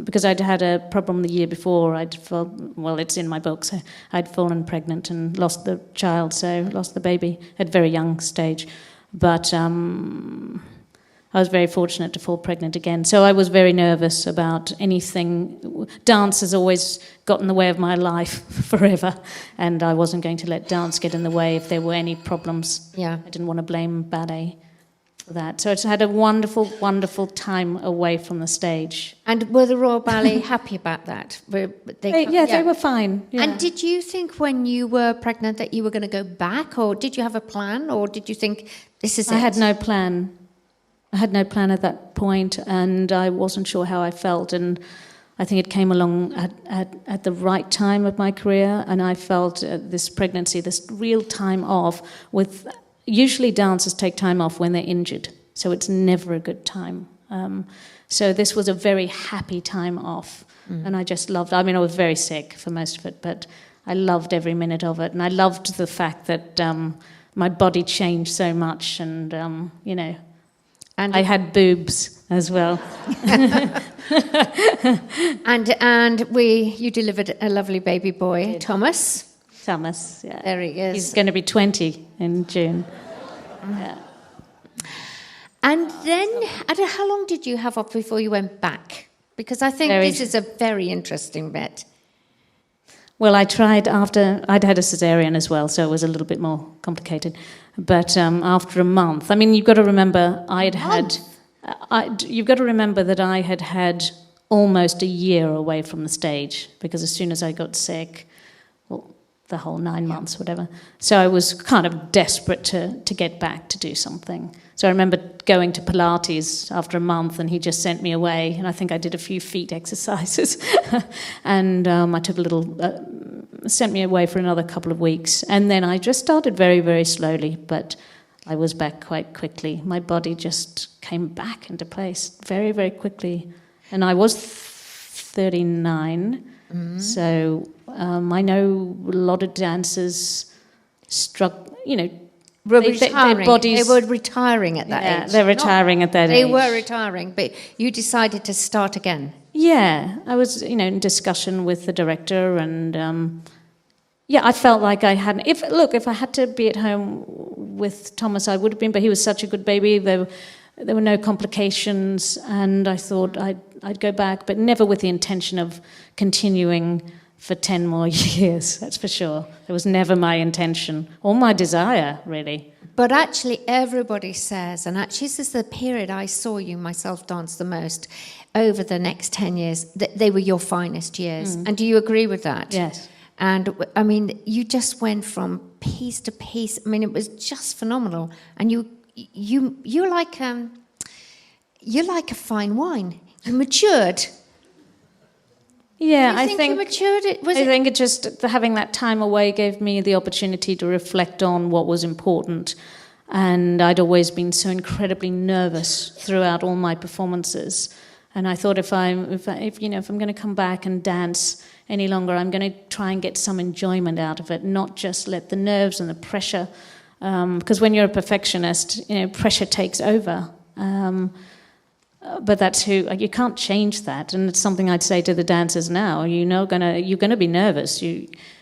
because I'd had a problem the year before, it's in my book, so I'd fallen pregnant and lost the child, so lost the baby at a very young stage. But I was very fortunate to fall pregnant again. So I was very nervous about anything. Dance has always got in the way of my life forever, and I wasn't going to let dance get in the way if there were any problems. Yeah. I didn't want to blame ballet for that. So it's had a wonderful, wonderful time away from the stage. And were the Royal Ballet happy about that? They were fine. Yeah. And did you think when you were pregnant that you were going to go back, or did you have a plan, or did you think this is it? I had no plan. I had no plan at that point, and I wasn't sure how I felt, and I think it came along at the right time of my career, and I felt this pregnancy, this real time off. Usually dancers take time off when they're injured, so it's never a good time. So this was a very happy time off, and I just loved. I mean, I was very sick for most of it, but I loved every minute of it, and I loved the fact that my body changed so much, and And I had boobs as well. You delivered a lovely baby boy, Thomas. Thomas, yeah. There he is. He's going to be 20 in June. Yeah. And then, how long did you have off before you went back? Because I think this is a very interesting bit. Well, I tried after I'd had a cesarean as well, so it was a little bit more complicated. But after a month, I mean, you've got to remember you've got to remember that I had had almost a year away from the stage, because as soon as I got sick, the whole 9 months, whatever. So I was kind of desperate to get back to do something. So I remember going to Pilates after a month, and he just sent me away, and I think I did a few feet exercises. And I took a little, sent me away for another couple of weeks. And then I just started very, very slowly, but I was back quite quickly. My body just came back into place very, very quickly. And I was 39, so I know a lot of dancers struggle, their bodies. They were retiring at that age. They're retiring at that age. They were retiring, but you decided to start again. Yeah, I was, in discussion with the director, and I felt like I hadn't. If I had to be at home with Thomas, I would have been. But he was such a good baby. There were no complications, and I thought I'd go back, but never with the intention of continuing for 10 more years, that's for sure. It was never my intention or my desire, really. But actually, everybody says, and actually this is the period I saw you myself dance the most, over the next 10 years, that they were your finest years. And do you agree with that? Yes. And, I mean, you just went from piece to piece. I mean, it was just phenomenal. And you're like a fine wine. You matured. Yeah, I think you matured. I think it just having that time away gave me the opportunity to reflect on what was important, and I'd always been so incredibly nervous throughout all my performances. And I thought if I'm going to come back and dance any longer, I'm going to try and get some enjoyment out of it, not just let the nerves and the pressure. Because when you're a perfectionist, pressure takes over. But that's you can't change that, and it's something I'd say to the dancers now. You're gonna be nervous.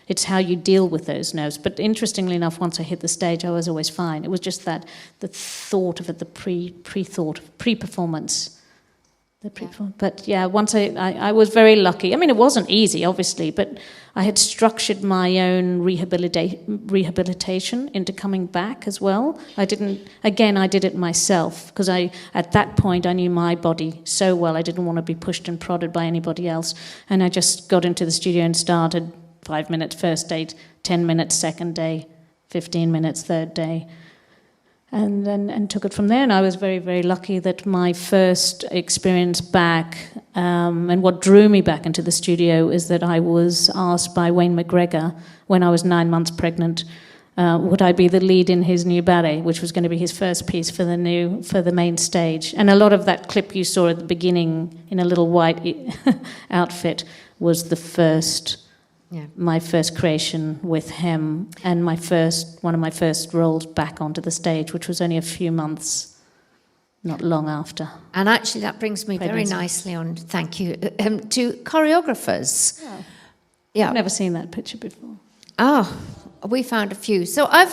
It's how you deal with those nerves. But interestingly enough, once I hit the stage, I was always fine. It was just the thought of it, the pre-performance. But yeah, once I was very lucky. I mean, it wasn't easy, obviously, but I had structured my own rehabilitation into coming back as well. I did it myself, because at that point I knew my body so well. I didn't want to be pushed and prodded by anybody else. And I just got into the studio and started 5 minutes first day, 10 minutes second day, 15 minutes third day. And took it from there, and I was very, very lucky that my first experience back, and what drew me back into the studio is that I was asked by Wayne McGregor when I was 9 months pregnant, would I be the lead in his new ballet, which was going to be his first piece for the main stage. And a lot of that clip you saw at the beginning in a little white outfit was my first creation with him, and one of my first roles back onto the stage, which was only a few months, not long after. And actually that brings me very nicely on, thank you, to choreographers. Oh. Yeah. I've never seen that picture before. Oh, we found a few. So I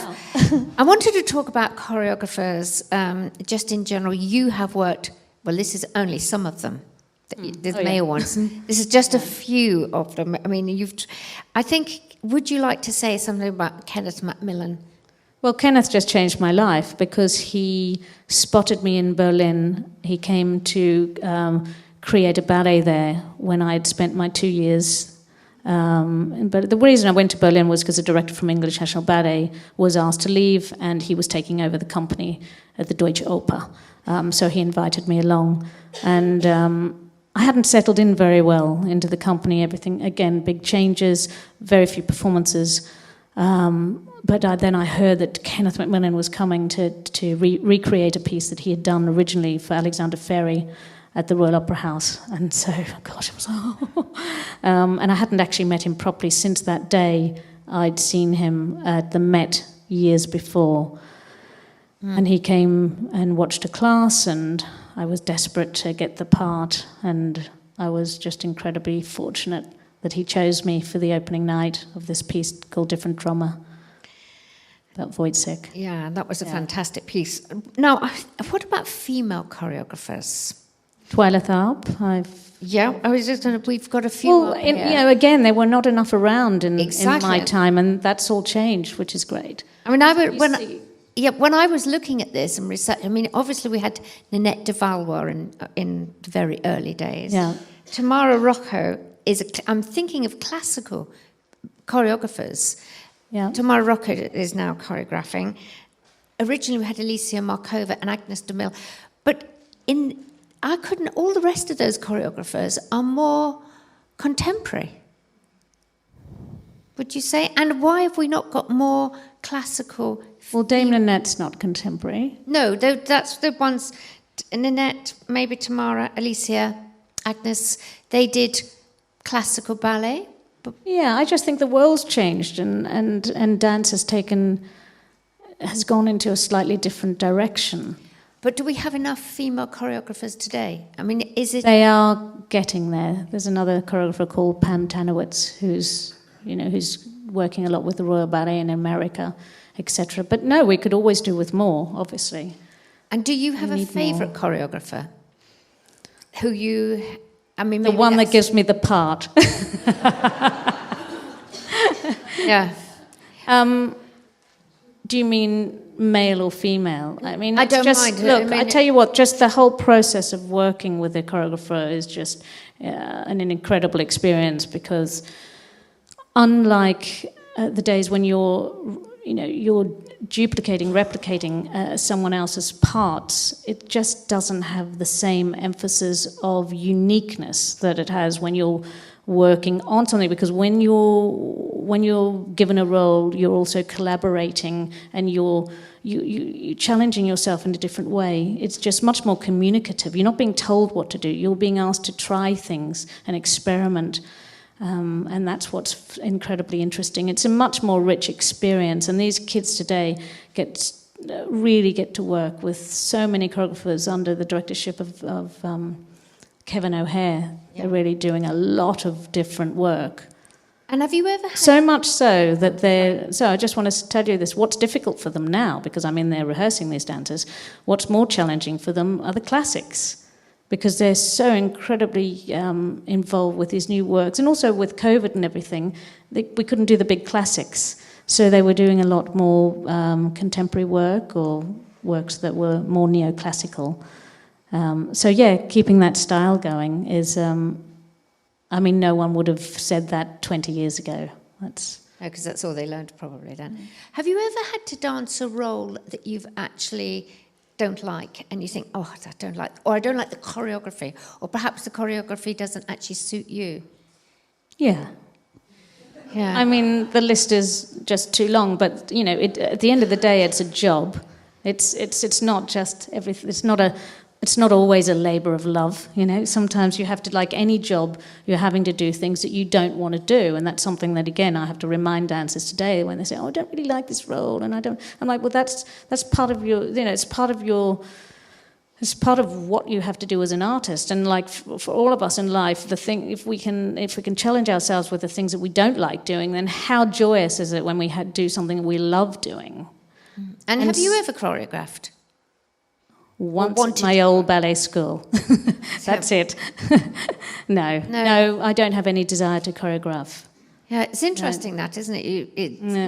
wanted to talk about choreographers, just in general. You have worked, well, this is only some of them. There's male ones. This is just a few of them. I mean, would you like to say something about Kenneth Macmillan? Well, Kenneth just changed my life because he spotted me in Berlin. He came to create a ballet there when I'd spent my 2 years. But the reason I went to Berlin was because the director from English National Ballet was asked to leave, and he was taking over the company at the Deutsche Oper. So he invited me along. And I hadn't settled in very well into the company. Everything, again, big changes, very few performances. But then I heard that Kenneth Macmillan was coming to recreate a piece that he had done originally for Alexander Ferry at the Royal Opera House. And so, gosh, it was... and I hadn't actually met him properly since that day. I'd seen him at the Met years before. And he came and watched a class, and I was desperate to get the part, and I was just incredibly fortunate that he chose me for the opening night of this piece called Different Drummer, about Wojciech. Yeah, that was a fantastic piece. Now, what about female choreographers? Twyla Tharp, we've got a few. Well, again, there were not enough around in my time, and that's all changed, which is great. I mean, when I was looking at this and research, I mean, obviously we had Nanette de Valois in the very early days. Yeah. Tamara Rocco I'm thinking of classical choreographers. Yeah. Tamara Rocco is now choreographing. Originally we had Alicia Markova and Agnes de Mille, but all the rest of those choreographers are more contemporary. Would you say? And why have we not got more classical? Well, Dame Nanette's not contemporary. No, that's the ones. Nanette, maybe Tamara, Alicia, Agnes. They did classical ballet. Yeah, I just think the world's changed, and dance has gone into a slightly different direction. But do we have enough female choreographers today? I mean, is it? They are getting there. There's another choreographer called Pam Tanowitz who's working a lot with the Royal Ballet in America, etc. But no, we could always do with more, obviously. And do you have a favourite choreographer? The one that gives me the part. Yeah. Do you mean male or female? I mean, I don't just, mind. Look, I tell you what, just the whole process of working with a choreographer is just an incredible experience, because unlike the days when you're duplicating, replicating someone else's parts, it just doesn't have the same emphasis of uniqueness that it has when you're working on something, because when you're given a role, you're also collaborating and you're challenging yourself in a different way. It's just much more communicative. You're not being told what to do. You're being asked to try things and experiment. And that's what's incredibly interesting. It's a much more rich experience, and these kids today really get to work with so many choreographers under the directorship of Kevin O'Hare. Yeah. They're really doing a lot of different work. And have you ever had... So much so that so I just want to tell you this, what's difficult for them now, because I'm in there rehearsing these dancers, what's more challenging for them are the classics, because they're so incredibly involved with these new works. And also with COVID and everything, we couldn't do the big classics. So they were doing a lot more contemporary work, or works that were more neoclassical. So yeah, keeping that style going is... no one would have said that 20 years ago. Because that's all they learned probably then. Have you ever had to dance a role that you've actually... don't like, and you think, oh, I don't like, or I don't like the choreography, or perhaps the choreography doesn't actually suit you? Yeah. I mean, the list is just too long, but at the end of the day, it's a job. It's not just everything. It's not always a labour of love. Sometimes you have to, like any job, you're having to do things that you don't want to do, and that's something that, again, I have to remind dancers today when they say, "Oh, I don't really like this role," and I don't. I'm like, well, that's part of your. It's part of what you have to do as an artist, and like for all of us in life, if we can challenge ourselves with the things that we don't like doing, then how joyous is it when we do something we love doing? And have you ever choreographed? Once at my old ballet school. That's it. No, I don't have any desire to choreograph. Yeah, it's interesting that, isn't it?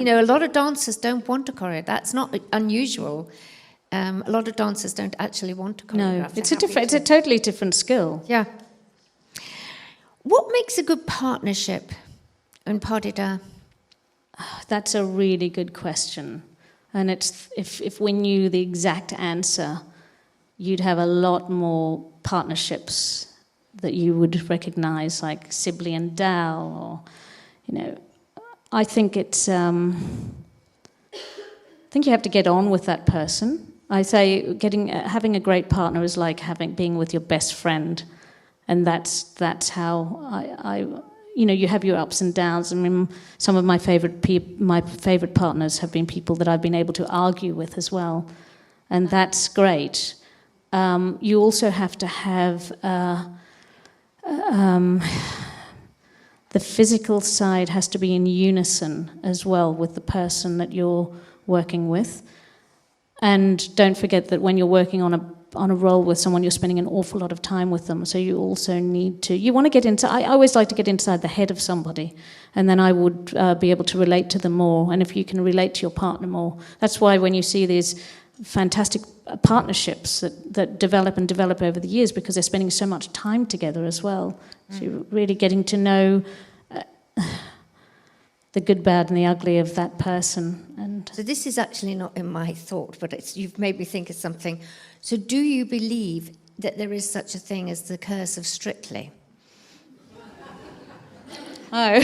A lot of dancers don't want to choreograph. That's not unusual. A lot of dancers don't actually want to choreograph. No, it's a totally different skill. Yeah. What makes a good partnership in pas de deux? That's a really good question. And it's if we knew the exact answer, you'd have a lot more partnerships that you would recognise, like Sibley and Dow, or, I think it's... I think you have to get on with that person. I say having a great partner is like being with your best friend, and that's how I you have your ups and downs. I mean, some of my favourite partners have been people that I've been able to argue with as well, and that's great. You also have to have the physical side has to be in unison as well with the person that you're working with. And don't forget that when you're working on a role with someone, you're spending an awful lot of time with them. So you also you want to get into... I always like to get inside the head of somebody, and then I would be able to relate to them more. And if you can relate to your partner more, that's why when you see these fantastic partnerships that develop over the years, because they're spending so much time together as well. So you're really getting to know the good, bad and the ugly of that person. And so this is actually not in my thought, but you've made me think of something. So do you believe that there is such a thing as the curse of Strictly? Oh.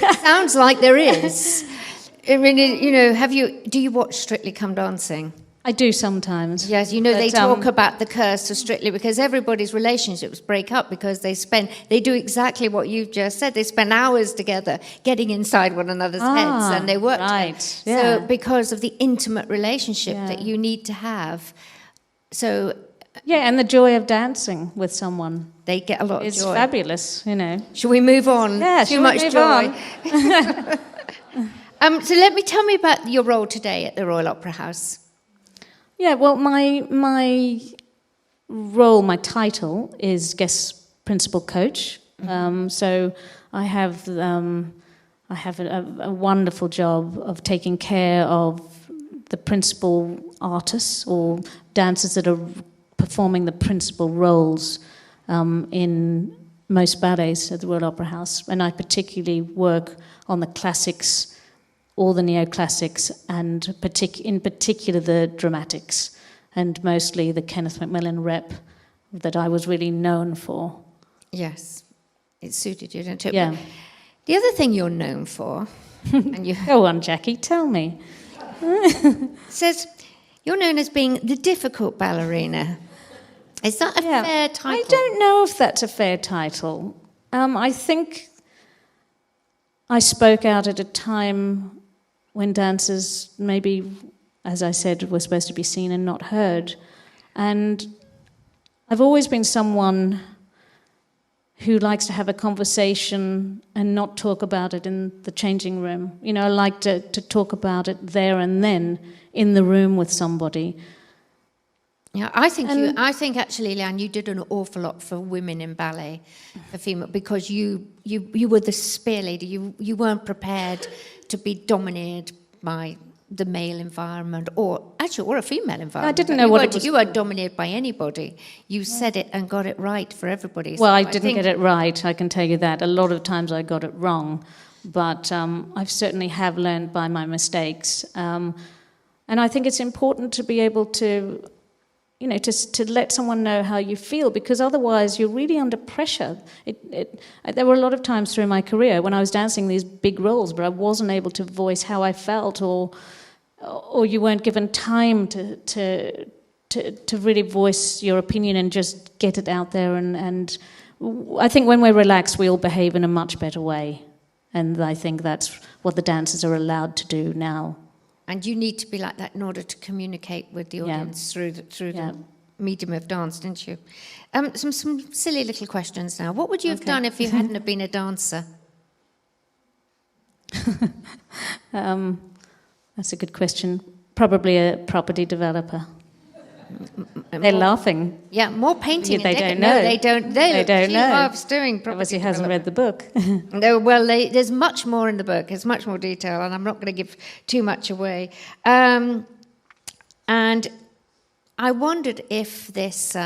It sounds like there is. I mean, do you watch Strictly Come Dancing? I do sometimes. Yes, they talk about the curse of Strictly, because everybody's relationships break up because they do exactly what you've just said. They spend hours together getting inside one another's heads, and they work right. together. So because of the intimate relationship that you need to have. So yeah, and the joy of dancing with someone. They get a lot of joy. It's fabulous, Should we move on? Yeah, Too much joy. Tell me about your role today at the Royal Opera House. Yeah, well, my role, my title is guest principal coach. So I have a wonderful job of taking care of the principal artists or dancers that are performing the principal roles in most ballets at the Royal Opera House. And I particularly work on the classics, all the neoclassics, and in particular the dramatics, and mostly the Kenneth Macmillan rep that I was really known for. Yes, it suited you, didn't it? Yeah. But the other thing you're known for, and you Go on, Jackie, tell me. says you're known as being the difficult ballerina. Is that a fair title? I don't know if that's a fair title. I think I spoke out at a time when dancers maybe, as I said, were supposed to be seen and not heard. And I've always been someone who likes to have a conversation and not talk about it in the changing room. You know, I like to talk about it there and then in the room with somebody. Yeah, I think actually, Leanne, you did an awful lot for women in ballet, for female, because you were the spear leader. You weren't prepared to be dominated by the male environment, or a female environment. I didn't know what it was. You weren't dominated by anybody. You said it and got it right for everybody. Well, I didn't get it right, I can tell you that. A lot of times I got it wrong, but I've certainly have learned by my mistakes. And I think it's important to be able to, you know, to let someone know how you feel, because otherwise you're really under pressure. There were a lot of times through my career when I was dancing these big roles, but I wasn't able to voice how I felt, or you weren't given time to really voice your opinion and just get it out there. And I think when we're relaxed, we all behave in a much better way. And I think that's what the dancers are allowed to do now. And you need to be like that in order to communicate with the audience through the medium of dance, didn't you? Some silly little questions now. What would you have done if you hadn't have been a dancer? That's a good question. Probably a property developer. They're laughing. Yeah, more painting. They don't know. No, they don't. They don't know. She loves doing property. Obviously hasn't read the book. No, well, there's much more in the book. There's much more detail, and I'm not going to give too much away. And I wondered if this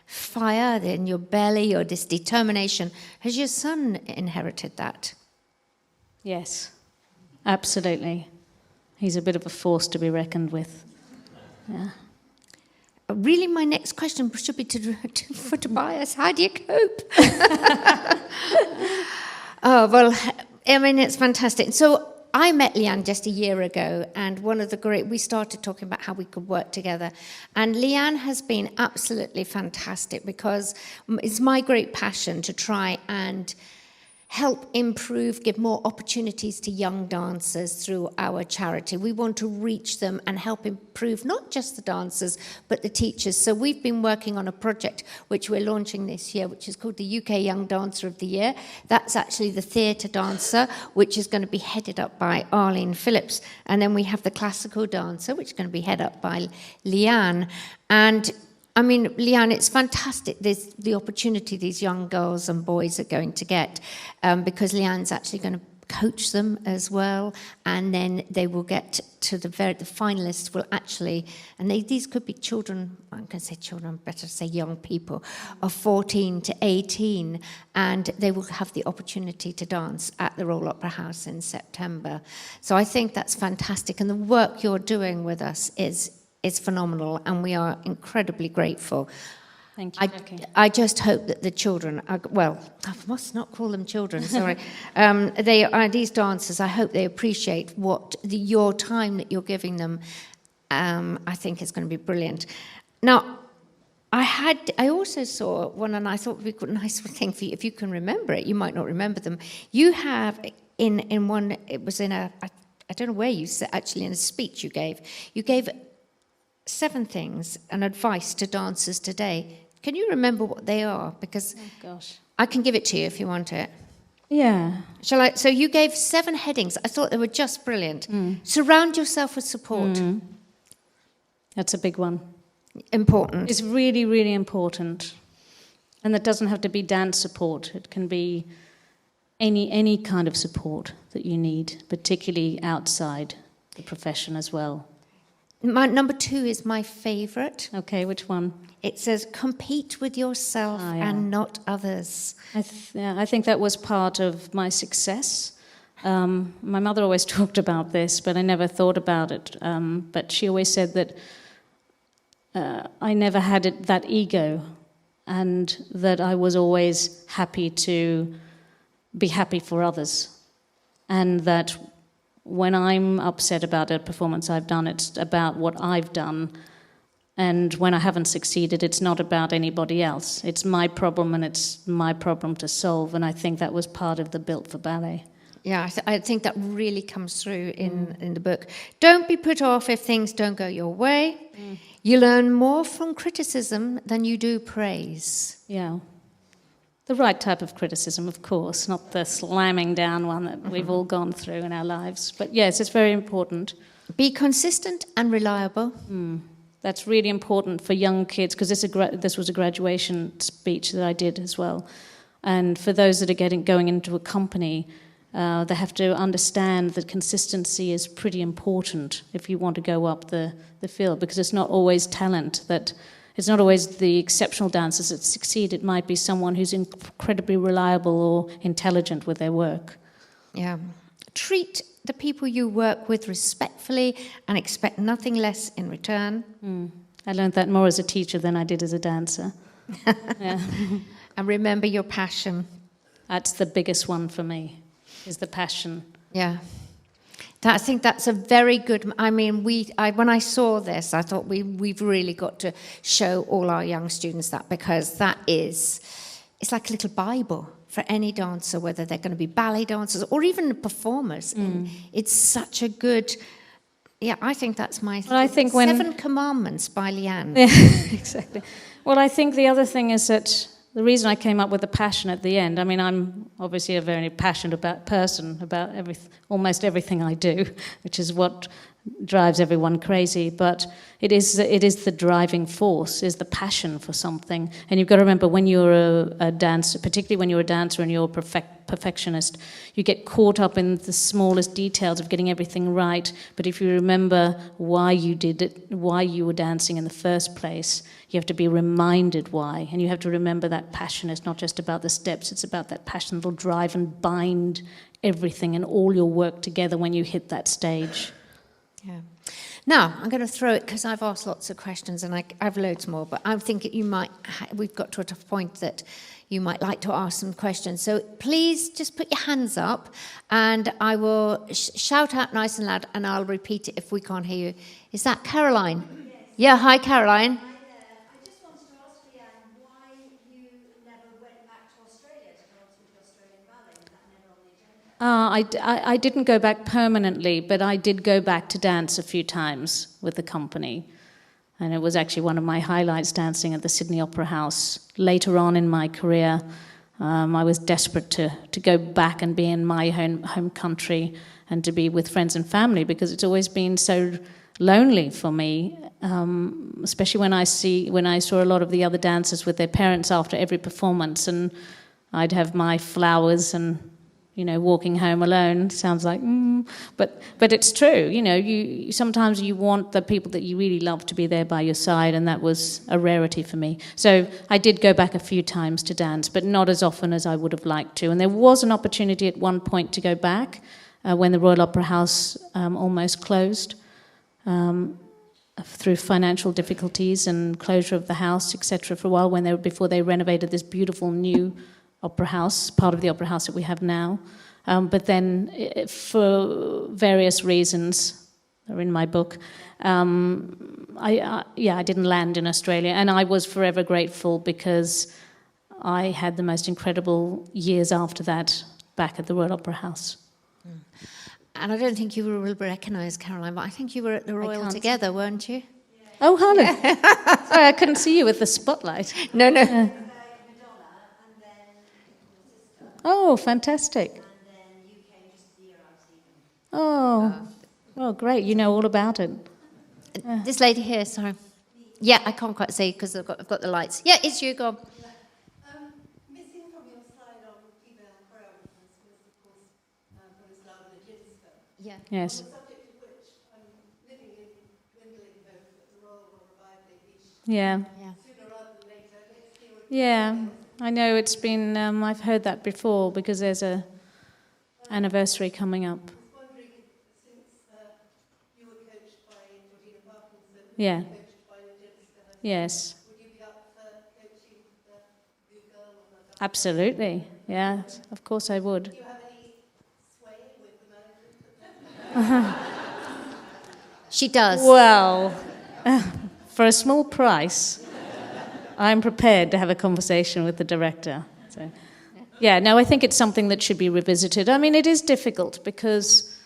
fire in your belly, or this determination, has your son inherited that? Yes, absolutely. He's a bit of a force to be reckoned with. Yeah. Really, my next question should be for Tobias. How do you cope? Oh, well, I mean, it's fantastic. So I met Leanne just a year ago, and we started talking about how we could work together. And Leanne has been absolutely fantastic, because it's my great passion to try and help improve, give more opportunities to young dancers through our charity. We want to reach them and help improve not just the dancers, but the teachers. So we've been working on a project which we're launching this year, which is called the UK Young Dancer of the Year. That's actually the theatre dancer, which is going to be headed up by Arlene Phillips. And then we have the classical dancer, which is going to be headed up by Leanne. And I mean, Leanne, it's fantastic, there's the opportunity these young girls and boys are going to get, because Leanne's actually going to coach them as well, and then they will get to the finalists will actually, and these could be children, I'm going to say children, better say young people, of 14 to 18, and they will have the opportunity to dance at the Royal Opera House in September. So I think that's fantastic, and the work you're doing with us is phenomenal, and we are incredibly grateful. Thank you, Jacquie. I just hope that the children, I must not call them children, sorry. They are these dancers. I hope they appreciate your time that you're giving them. I think it's going to be brilliant. Now, I also saw one, and I thought it would be a nice thing for you, if you can remember it. You might not remember them. You have in one, it was in I don't know where you said, actually in a speech you gave 7 things and advice to dancers today. Can you remember what they are? Because I can give it to you if you want it. Yeah. Shall I? So you gave 7 headings. I thought they were just brilliant. Surround yourself with support. That's a big one. Important. It's really, really important. And that doesn't have to be dance support. It can be any kind of support that you need, particularly outside the profession as well. My number 2 is my favourite. Okay, which one? It says, compete with yourself and not others. I think that was part of my success. My mother always talked about this, but I never thought about it. But she always said that I never had that ego, and that I was always happy to be happy for others. And that when I'm upset about a performance I've done, it's about what I've done. And when I haven't succeeded, it's not about anybody else. It's my problem, and it's my problem to solve. And I think that was part of the Built for Ballet. Yeah, I think that really comes through in the book. Don't be put off if things don't go your way. You learn more from criticism than you do praise. Yeah. The right type of criticism, of course, not the slamming down one that we've all gone through in our lives. But yes, it's very important. Be consistent and reliable. That's really important for young kids, because this was a graduation speech that I did as well. And for those that are going into a company, they have to understand that consistency is pretty important if you want to go up the field, because it's not always talent that... It's not always the exceptional dancers that succeed. It might be someone who's incredibly reliable or intelligent with their work. Yeah. Treat the people you work with respectfully and expect nothing less in return. I learned that more as a teacher than I did as a dancer. Yeah. And remember your passion. That's the biggest one for me, is the passion. Yeah. I think that's a very good... I mean, when I saw this, I thought we've really got to show all our young students that, because it's like a little Bible for any dancer, whether they're going to be ballet dancers or even performers. It's such a good... Yeah, I think that's my... Well, I think 7 Commandments by Leanne. Yeah, exactly. Well, I think the other thing is that the reason I came up with the passion at the end, I mean, I'm obviously a very passionate person about almost everything I do, which is what drives everyone crazy. But it is the driving force, is the passion for something. And you've got to remember, when you're a dancer, particularly when you're a dancer and you're a perfectionist, you get caught up in the smallest details of getting everything right. But if you remember why you did it, why you were dancing in the first place, you have to be reminded why. And you have to remember that passion is not just about the steps, it's about that passion that'll drive and bind everything and all your work together when you hit that stage. Yeah. Now, I'm going to throw it, because I've asked lots of questions and I've loads more, but I think we've got to a point that you might like to ask some questions. So please just put your hands up and I will shout out nice and loud, and I'll repeat it if we can't hear you. Is that Caroline? Yes. Yeah, hi Caroline. I didn't go back permanently, but I did go back to dance a few times with the company. And it was actually one of my highlights, dancing at the Sydney Opera House. Later on in my career, I was desperate to go back and be in my home country and to be with friends and family, because it's always been so lonely for me, especially when I saw a lot of the other dancers with their parents after every performance, and I'd have my flowers and... walking home alone sounds like, but it's true. You sometimes you want the people that you really love to be there by your side, and that was a rarity for me. So I did go back a few times to dance, but not as often as I would have liked to. And there was an opportunity at one point to go back when the Royal Opera House almost closed through financial difficulties and closure of the house, etc. for a while, before they renovated this beautiful new opera house, part of the opera house that we have now. But then, for various reasons, they're in my book, I didn't land in Australia. And I was forever grateful, because I had the most incredible years after that back at the Royal Opera House. And I don't think you will recognise Caroline, but I think you were at the Royal together, weren't you? Yeah. Oh, hello. Sorry, I couldn't see you with the spotlight. No. Oh, fantastic. And then you came just the year I was leaving. Oh, well, great. You know all about it. This lady here, sorry. Yeah, I can't quite see because I've got the lights. Yeah, it's you, go on. Missing from your slide on female choreographers was Yeah. Yes. On the subject of which, I'm living in Windling Home at the Royal Revive Beach. Yeah. Yeah. Sooner rather than later, next year. Yeah. I know it's been. I've heard that before because there's a anniversary coming up. I was wondering, since you were coached by Georgina Parkinson, Yeah. coached by Leanne, Yes. would you be up for coaching the new girl on the Absolutely. Yeah. Of course I would. Do you have any sway with the management? She does. Well, for a small price, I'm prepared to have a conversation with the director. So, yeah, no, I think it's something that should be revisited. I mean, it is difficult because,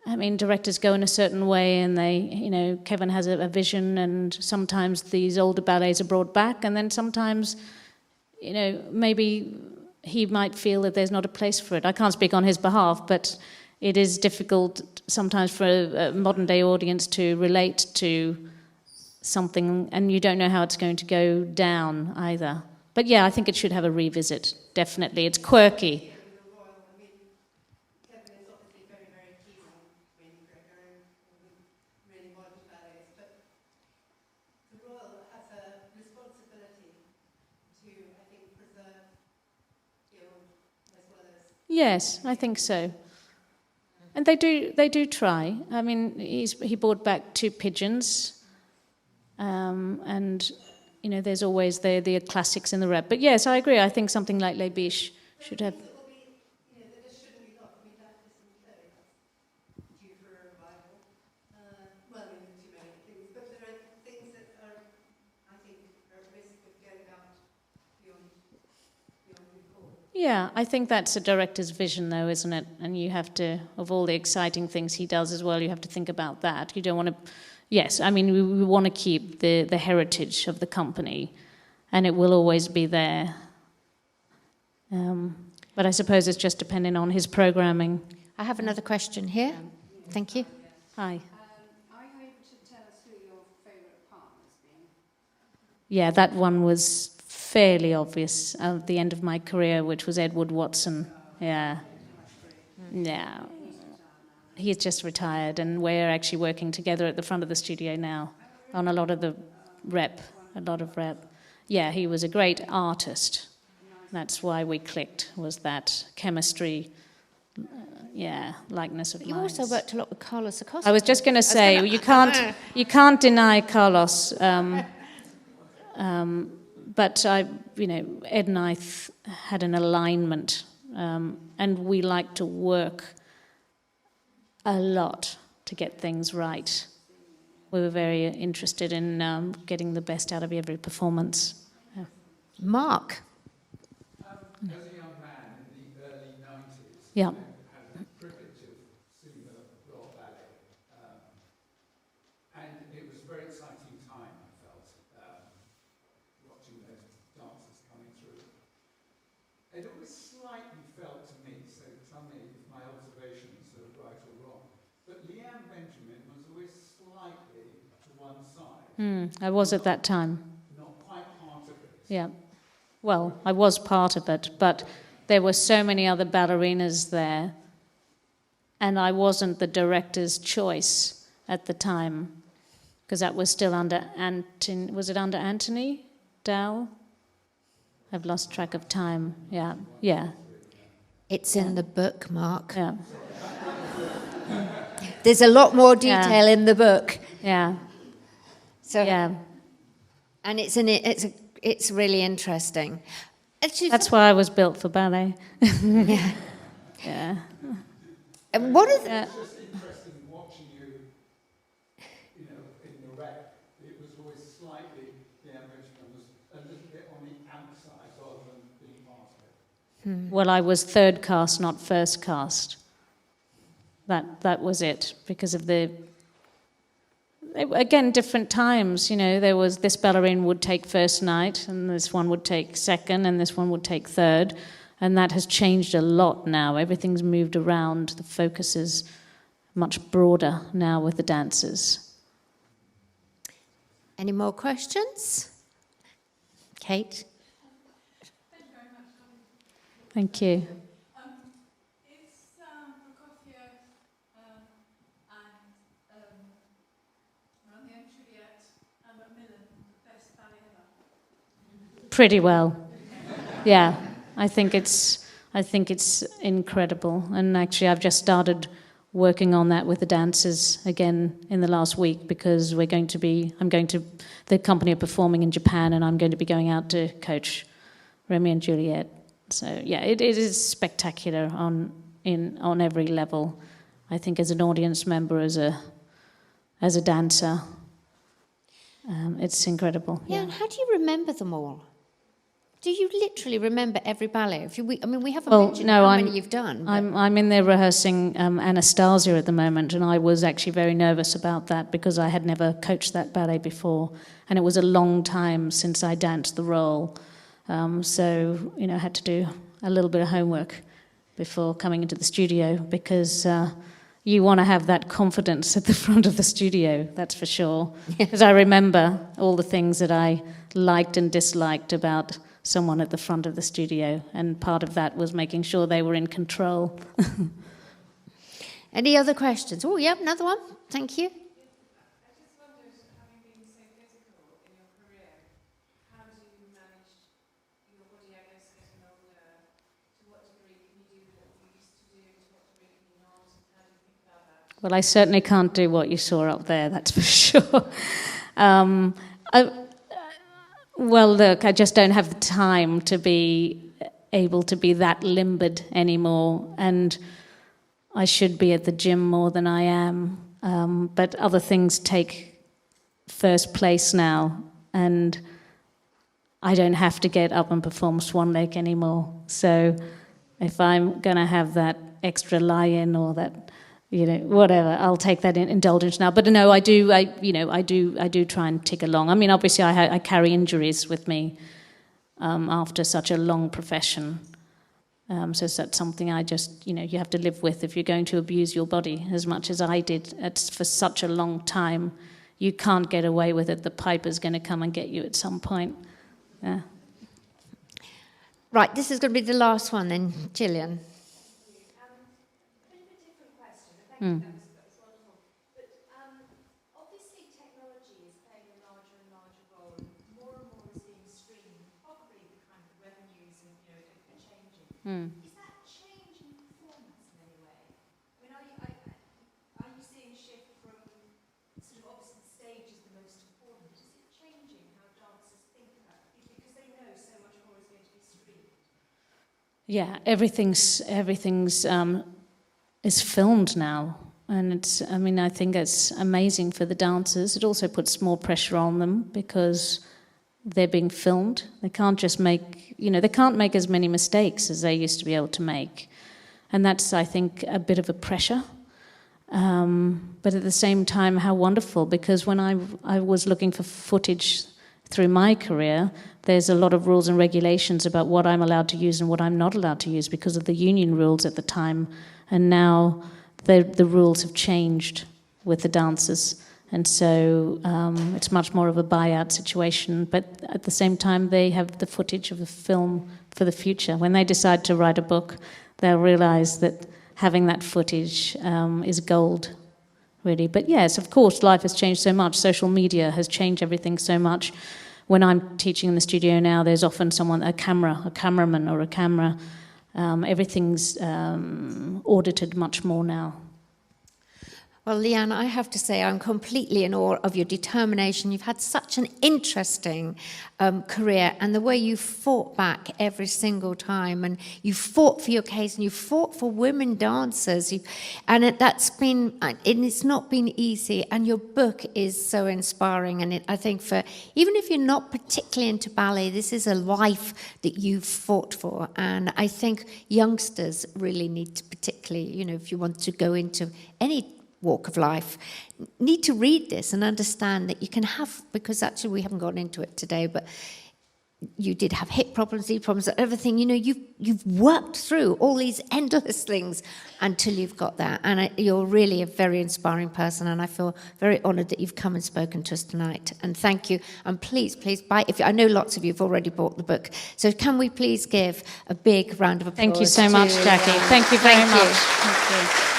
I mean, directors go in a certain way and they, you know, Kevin has a vision and sometimes these older ballets are brought back and then sometimes, you know, maybe he might feel that there's not a place for it. I can't speak on his behalf, but it is difficult sometimes for a modern-day audience to relate to something, and you don't know how it's going to go down either. But yeah, I think it should have a revisit, definitely. It's quirky. Kevin is obviously very, very keen on Winnie Gregor and really modern ballets, but the Royal has a responsibility to, I think, preserve guild as well as... Yes, I think so. And they do try. I mean, he brought back 2 pigeons, and you know, there's always the classics in the rep. But yes, I agree. I think something like Les Biches should have. That will be, you know, that this shouldn't be lost. I mean, that is some play that's due for a revival. Well, I mean, too many things, but there are things that are, I think, are at risk of going out beyond recall. Yeah, I think that's a director's vision, though, isn't it? And you have to, of all the exciting things he does as well, you have to think about that. You don't want to. Yes, I mean, we want to keep the heritage of the company, and it will always be there. But I suppose it's just depending on his programming. I have another question here. Thank you. Hi. Are you able to tell us who your favourite partner's been? Yeah, that one was fairly obvious at the end of my career, which was Edward Watson. Yeah. Yeah. He's just retired, and we're actually working together at the front of the studio now on a lot of rep. Yeah, he was a great artist. That's why we clicked, was that chemistry, likeness of But you minds. also worked a lot with Carlos Acosta. I was just going to say, you can't deny Carlos, but Ed and I had an alignment, and we like to work a lot to get things right. We were very interested in getting the best out of every performance. Yeah. Mark. As a young man in the early 90s, Yeah. I had the privilege of seeing the Royal Ballet, and it was a very exciting time, I felt, watching those dancers coming through. It always slightly felt to me, so tell me if my observations are right or wrong, but Leanne Benjamin was always slightly to one side. I was at that time. Not quite part of it. Yeah. Well, I was part of it, but there were so many other ballerinas there, and I wasn't the director's choice at the time, because that was still under Anthony. Was it under Anthony Dowell? I've lost track of time. Yeah. It's in the book, Mark. Yeah. There's a lot more detail in the book. Yeah. So, Yeah. and it's really interesting. Actually, That's why I was built for ballet. yeah. Yeah. And what are the, Yeah. It's just interesting watching you, in the rep. It was always slightly, the ambition was a little bit on the outside rather than being part of it. Well, I was third cast, not first cast. That was it, because of again, different times, there was this ballerine would take first night, and this one would take second, and this one would take third, and that has changed a lot now. Everything's moved around. The focus is much broader now with the dancers. any more questions? Kate? Thank you. Is Prokofiev Pretty well. Yeah, I think it's incredible. And actually, I've just started working on that with the dancers again in the last week, because the company are performing in Japan, and I'm going to be going out to coach Romeo and Juliet. So yeah, it is spectacular on every level. I think as an audience member, as a dancer, it's incredible. Yeah, and how do you remember them all? Do you literally remember every ballet? We haven't mentioned how many you've done. I'm in there rehearsing Anastasia at the moment, and I was actually very nervous about that because I had never coached that ballet before, and it was a long time since I danced the role. So, I had to do a little bit of homework before coming into the studio, because you want to have that confidence at the front of the studio, that's for sure. Because I remember all the things that I liked and disliked about someone at the front of the studio, and part of that was making sure they were in control. Any other questions? Oh, yeah, another one. Thank you. I just wondered, having been so physical in your career, how do you manage your body, I guess, getting older? To what degree can you do what you used to do? To what degree can you not? How do you think about that? Well, I certainly can't do what you saw up there, that's for sure. Well, look, I just don't have the time to be able to be that limbered anymore, and I should be at the gym more than I am. But other things take first place now, and I don't have to get up and perform Swan Lake anymore. So if I'm going to have that extra lie-in or that, whatever, I'll take that indulgence now. But no, I do try and tick along. I mean, obviously, I carry injuries with me after such a long profession. So that's something I just, you have to live with if you're going to abuse your body as much as I did for such a long time. You can't get away with it. The piper's going to come and get you at some point. Yeah. Right, this is going to be the last one then, Gillian. That was wonderful. But obviously technology is playing a larger and larger role, and more is being streamed. Probably the kind of revenues and are changing. Is that changing performance in any way? I mean, are you seeing a shift from sort of obviously the stage is the most important? Is it changing how dancers think about it? Because they know so much more is going to be streamed. Yeah, everything's is filmed now, and I think it's amazing for the dancers. It also puts more pressure on them because they're being filmed. They can't just make as many mistakes as they used to be able to make, and that's, I think, a bit of a pressure. But at the same time, how wonderful, because when I was looking for footage through my career, there's a lot of rules and regulations about what I'm allowed to use and what I'm not allowed to use because of the union rules at the time. And now the rules have changed with the dancers. And so it's much more of a buyout situation. But at the same time, they have the footage of the film for the future. When they decide to write a book, they'll realize that having that footage is gold, really. But yes, of course, life has changed so much. Social media has changed everything so much. When I'm teaching in the studio now, there's often a cameraman or a camera. Everything's audited much more now. Well, Leanne, I have to say I'm completely in awe of your determination. You've had such an interesting career, and the way you fought back every single time, and you fought for your case, and you fought for women dancers, it's not been easy. And your book is so inspiring, and I think even if you're not particularly into ballet, this is a life that you've fought for, and I think youngsters really need to, particularly, if you want to go into any walk of life, need to read this and understand that you can have, because actually we haven't gone into it today, but you did have hip problems, knee problems, everything, you've worked through all these endless things until you've got there, and you're really a very inspiring person, and I feel very honoured that you've come and spoken to us tonight, and thank you, and please buy, I know lots of you have already bought the book, so can we please give a big round of applause? Thank you so much, Jacquie. Thank you very much. Thank you.